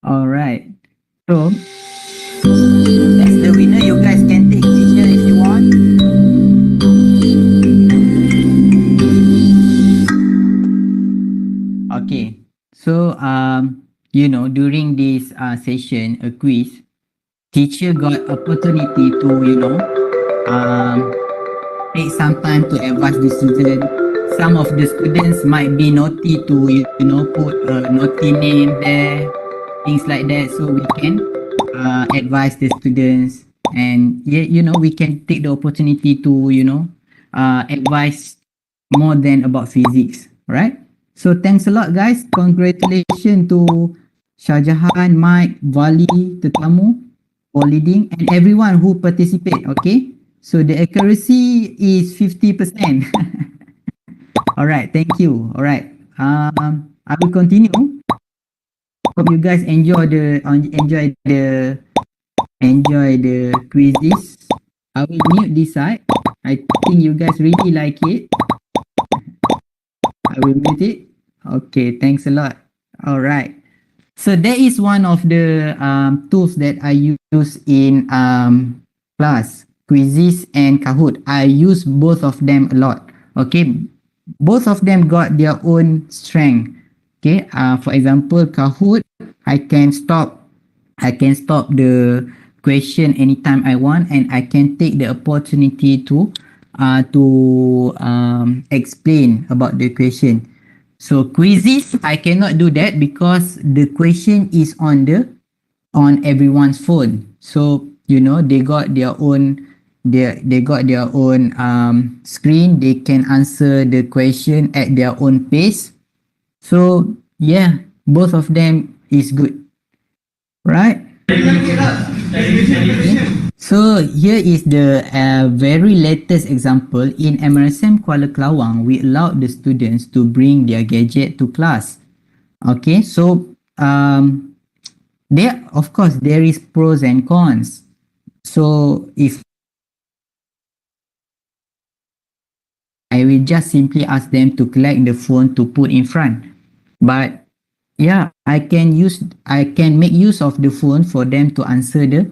Alright, so that's the winner. You guys can take picture if you want. Okay, so during this session, a quiz, teacher got opportunity to, take some time to advise the student. Some of the students might be naughty to, put a naughty name there, things like that. So we can advise the students, and we can take the opportunity to, advise more than about physics, right? So thanks a lot, guys. Congratulations to Shahjahan, Mike, Vali, tetamu for leading, and everyone who participate. Okay, so the accuracy is 50%. All right, thank you. All right, I will continue. Hope you guys enjoy the quizzes. I will mute this side. I think you guys really like it. I will mute it. Okay, thanks a lot. All right. So that is one of the tools that I use in class, quizzes and Kahoot. I use both of them a lot. Okay, both of them got their own strength. Okay, for example, Kahoot, I can stop the question anytime I want, and I can take the opportunity to explain about the question. So quizzes, I cannot do that because the question is on everyone's phone. So they got their own screen. They can answer the question at their own pace. So yeah, both of them is good, right? So here is the very latest example. In MRSM Kuala Klawang, we allowed the students to bring their gadget to class. Okay, so of course there is pros and cons. So if I will just simply ask them to collect the phone to put in front, but yeah, I can make use of the phone for them to answer the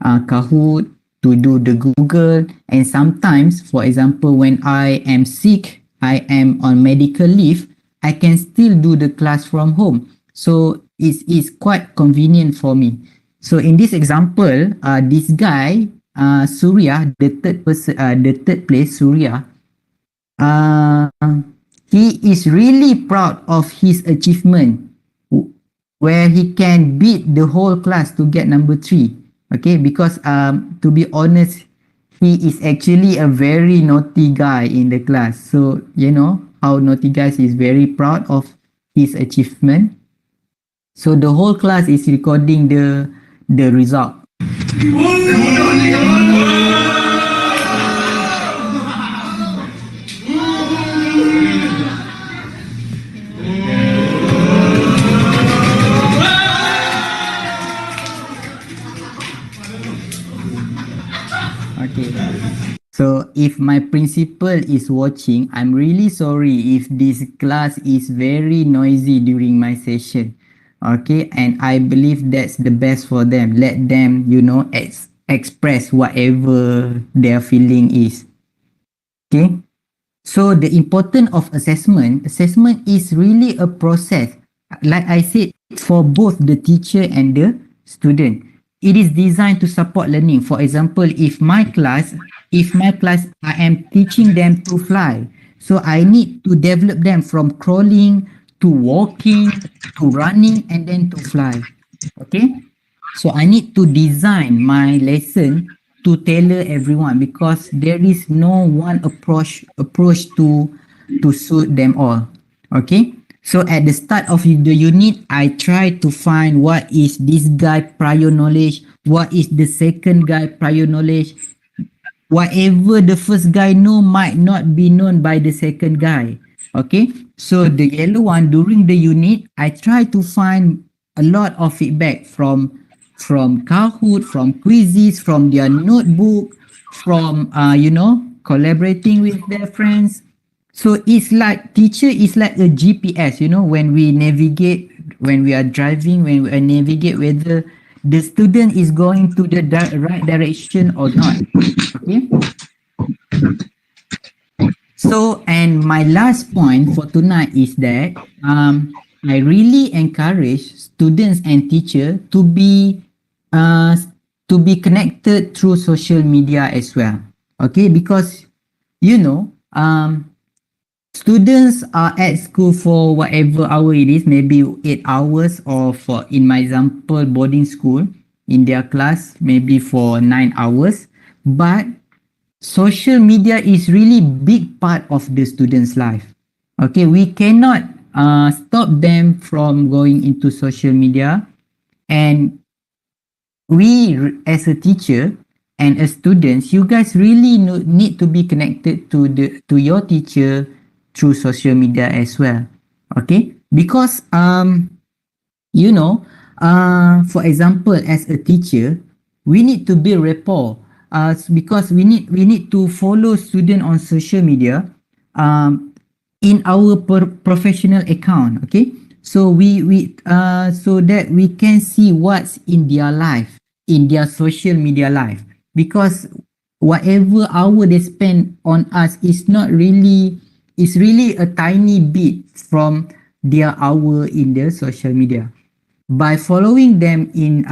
Kahoot, to do the Google, and sometimes, for example, when I am sick, I am on medical leave, I can still do the class from home. So it's quite convenient for me. So in this example, this guy, Surya, the third place, Surya, he is really proud of his achievement, where he can beat the whole class to get number 3. Okay, because to be honest, he is actually a very naughty guy in the class. So how naughty guys is very proud of his achievement. So the whole class is recording the result. So if my principal is watching, I'm really sorry if this class is very noisy during my session. Okay, and I believe that's the best for them. Let them, express whatever their feeling is. Okay, so the importance of assessment is really a process. Like I said, for both the teacher and the student. It is designed to support learning. For example, if my class, I am teaching them to fly. So I need to develop them from crawling to walking to running and then to fly. Okay? So I need to design my lesson to tailor everyone because there is no one approach to suit them all. Okay? So at the start of the unit, I try to find what is this guy prior knowledge, what is the second guy prior knowledge. Whatever the first guy know might not be known by the second guy. Okay, so the yellow one during the unit, I try to find a lot of feedback from Kahoot, from quizzes, from their notebook, from collaborating with their friends. So it's like teacher is like a GPS, when we navigate, when we are driving, when we navigate whether the student is going to the right direction or not. Okay. So, and my last point for tonight is that I really encourage students and teachers uh, to be connected through social media as well. Okay, because you know, students are at school for whatever hour it is, maybe 8 hours, or for, in my example, boarding school, in their class, maybe for 9 hours. But social media is really big part of the student's life. Okay, we cannot stop them from going into social media, and we as a teacher and as students, you guys really need to be connected to your teacher through social media as well. Okay, because you know, for example, as a teacher, we need to build rapport. Because we need to follow student on social media, in our professional account. Okay, so we so that we can see what's in their life, in their social media life, because whatever hour they spend on us is really a tiny bit from their hour in the social media. By following them in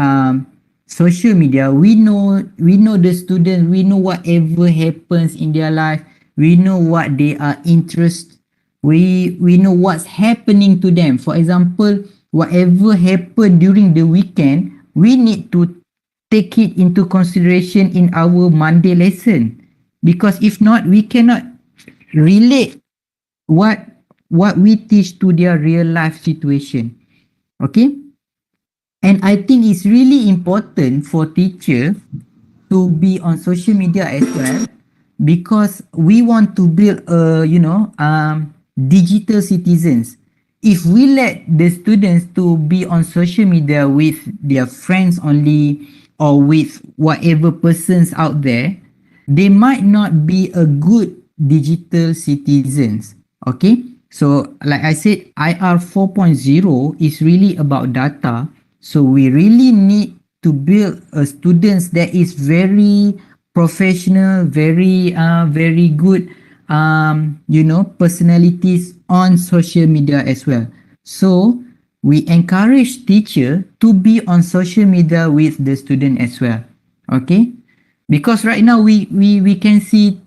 social media, we know the student, we know whatever happens in their life, we know what they are interested, we know what's happening to them. For example, whatever happened during the weekend, we need to take it into consideration in our Monday lesson, because if not, we cannot relate what we teach to their real life situation. Okay, and I think it's really important for teacher to be on social media as well, because we want to build digital citizens. If we let the students to be on social media with their friends only, or with whatever persons out there, they might not be a good digital citizens. Okay, so like I said, IR 4.0 is really about data. So we really need to build students that is very professional, very good, personalities on social media as well. So we encourage teacher to be on social media with the student as well. Okay, because right now we can see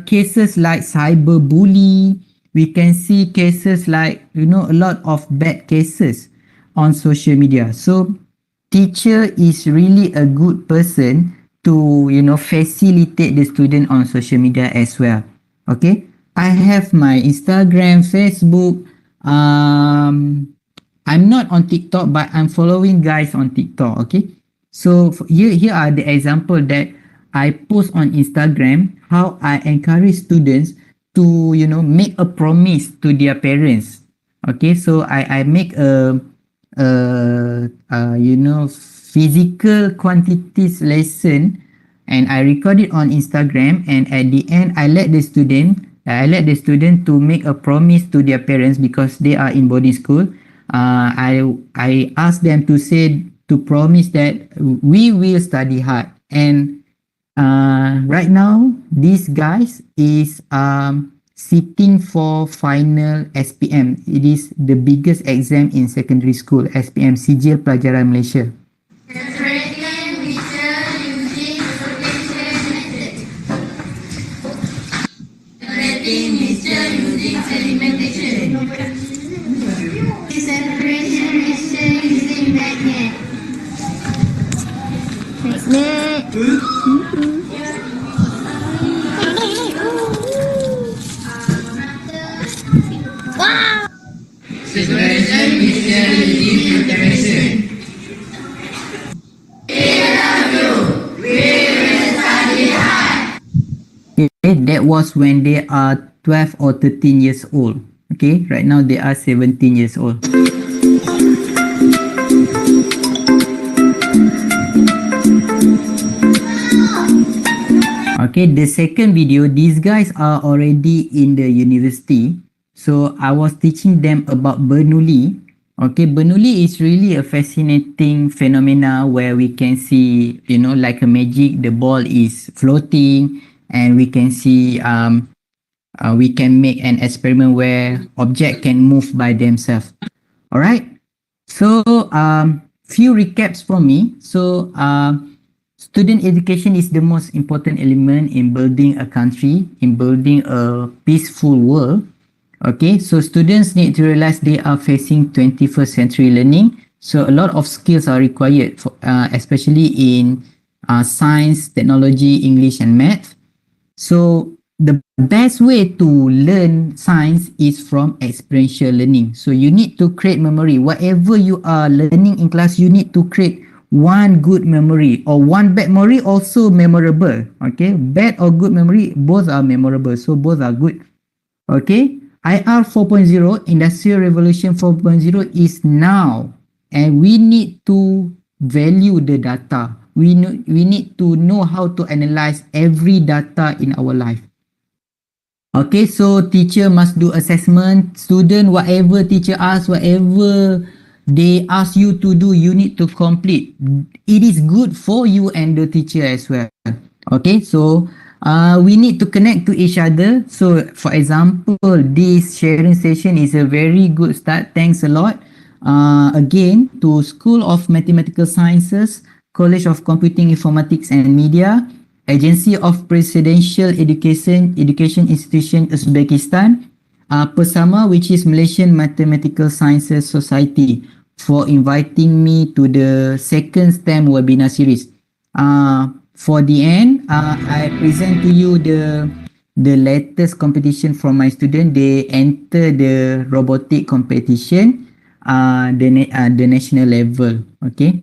cases like cyberbully. We can see cases like a lot of bad cases on social media. So teacher is really a good person to facilitate the student on social media as well. Okay, I have my Instagram, Facebook. I'm not on TikTok, but I'm following guys on TikTok. Okay, so here are the example that I post on Instagram, how I encourage students to make a promise to their parents. Okay, so I make a physical quantities lesson, and I record it on Instagram, and at the end I let the student to make a promise to their parents, because they are in boarding school. I ask them to promise that we will study hard. And right now, these guys is sitting for final SPM. It is the biggest exam in secondary school, SPM, Sijil Pelajaran Malaysia. Separating mixture using sedimentation method. Separating mixture using sedimentation. Separation mixture using magnet. Separation mixture using filtration. Okay, that was when they are 12 or 13 years old. Okay, right now they are 17 years old. Okay, the second video, these guys are already in the university. So I was teaching them about Bernoulli. Okay, Bernoulli is really a fascinating phenomena where we can see, like a magic, the ball is floating, and we can see we can make an experiment where object can move by themselves. All right. So few recaps from me. So student education is the most important element in building a country, in building a peaceful world. Okay, so students need to realize they are facing 21st century learning. So a lot of skills are required, for, especially in science, technology, English, and math. So the best way to learn science is from experiential learning. So you need to create memory. Whatever you are learning in class, you need to create one good memory or one bad memory, also memorable. Okay, bad or good memory, both are memorable. So both are good. Okay, IR 4.0, Industrial Revolution 4.0 is now, and we need to value the data. We need to know how to analyze every data in our life. Okay, so teacher must do assessment. Student, whatever teacher asks, whatever they ask you to do, you need to complete. It is good for you and the teacher as well. Okay, so we need to connect to each other. So for example, this sharing session is a very good start. Thanks a lot. Again, to School of Mathematical Sciences, College of Computing, Informatics and Media, Agency of Presidential Education Institution Uzbekistan, Persama, which is Malaysian Mathematical Sciences Society, for inviting me to the second STEM webinar series. For the end, I present to you the latest competition from my student. They enter the robotic competition, the national level. Okay.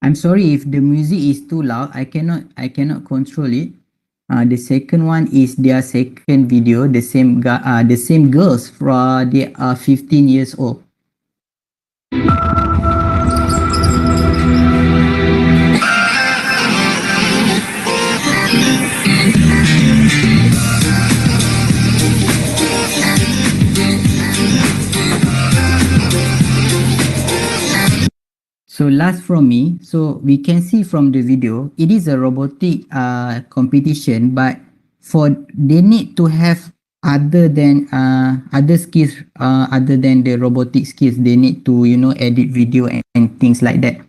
I'm sorry if the music is too loud. I cannot control it. The second one is their second video. The same girls from they are 15 years old. So last from me, so we can see from the video, it is a robotic competition, but they need to have other skills other than the robotic skills. They need to edit video and things like that.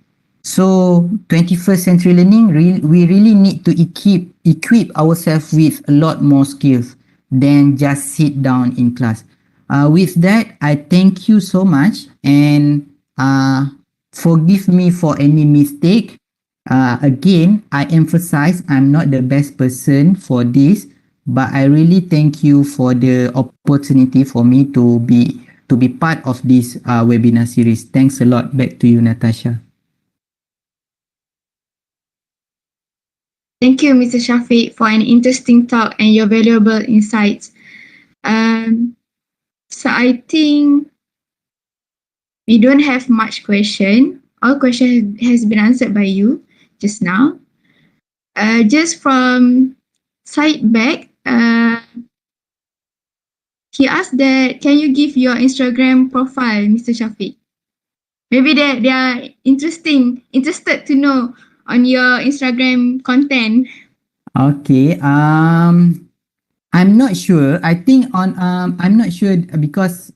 So 21st century learning, we really need to equip ourselves with a lot more skills than just sit down in class. With that, I thank you so much, and forgive me for any mistake. Again, I emphasize I'm not the best person for this, but I really thank you for the opportunity for me to be part of this webinar series. Thanks a lot. Back to you, Natasha. Thank you, Mr. Syafiq, for an interesting talk and your valuable insights. So I think we don't have much question. All question has been answered by you just now. Just from side back, he asked that, can you give your Instagram profile, Mr. Syafiq? Maybe they are interested to know on your Instagram content. Okay. I'm not sure. I think on I'm not sure because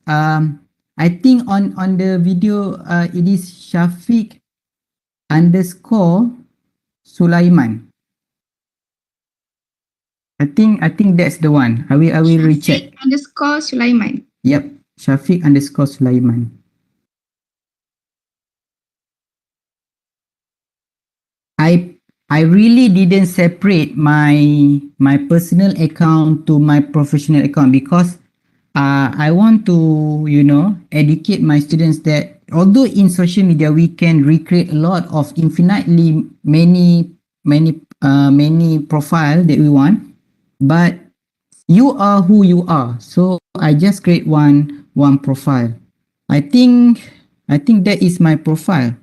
I think on the video it is Syafiq _ Sulaiman. I think that's the one. I will recheck. Syafiq _ Sulaiman. Yep, Syafiq _ Sulaiman. I really didn't separate my personal account to my professional account because I want to educate my students that although in social media we can recreate a lot of infinitely many profile that we want, but you are who you are. So I just create one profile. I think I think that is my profile.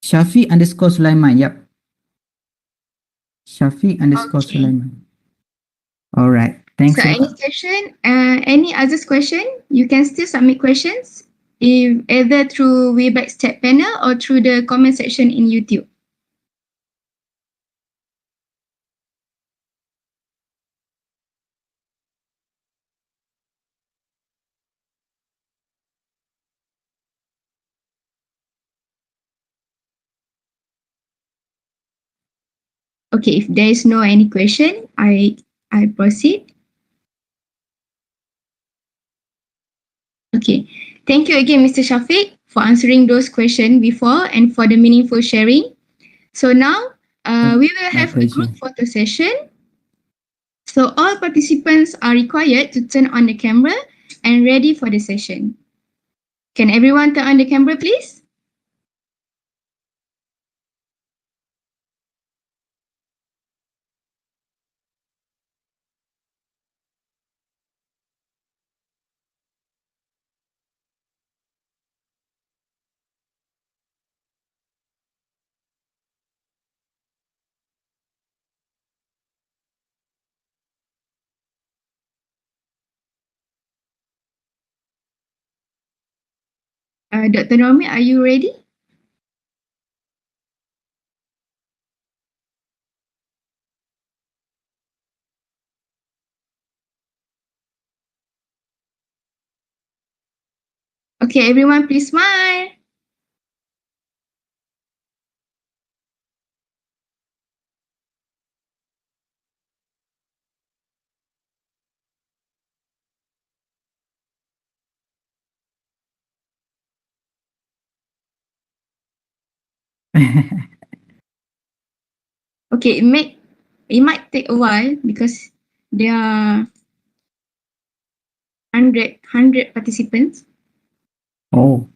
Syafiq underscore Sulaiman. Yep. Syafiq underscore Okay. Sulaiman. All right. Thanks. So any question, any other question, you can still submit questions if either through Webex chat panel or through the comment section in YouTube. Okay, if there is no any question, I proceed. Okay, thank you again, Mr. Syafiq, for answering those questions before and for the meaningful sharing. So now we will have a group photo session. So all participants are required to turn on the camera and ready for the session. Can everyone turn on the camera, please? Dr. Normi, are you ready? Okay, everyone, please smile. Okay, it might take a while because there are 100 participants. Oh.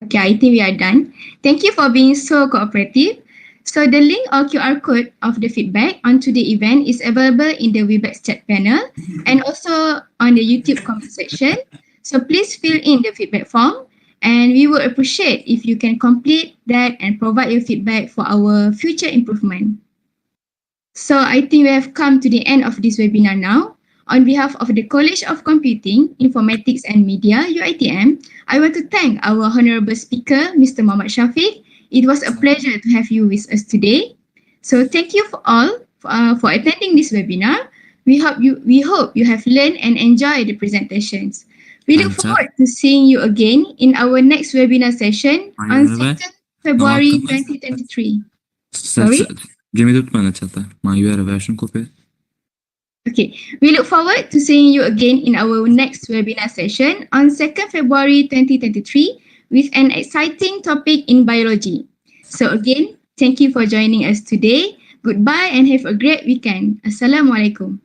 Okay, I think we are done. Thank you for being so cooperative. So the link or QR code of the feedback onto the event is available in the Webex chat panel and also on the YouTube comment section. So please fill in the feedback form and we would appreciate if you can complete that and provide your feedback for our future improvement. So I think we have come to the end of this webinar now. On behalf of the College of Computing, Informatics and Media, UiTM, I want to thank our honorable speaker, Mr. Mohamad Syafiq. It was a pleasure to have you with us today. So thank you for all for attending this webinar. We hope you have learned and enjoyed the presentations. We look forward to seeing you again in our next webinar session on 2nd February 2023. Sorry? Give me the plan, Chata. My URL version copy. Okay, we look forward to seeing you again in our next webinar session on 2nd February 2023 with an exciting topic in biology. So again, thank you for joining us today. Goodbye and have a great weekend. Assalamualaikum.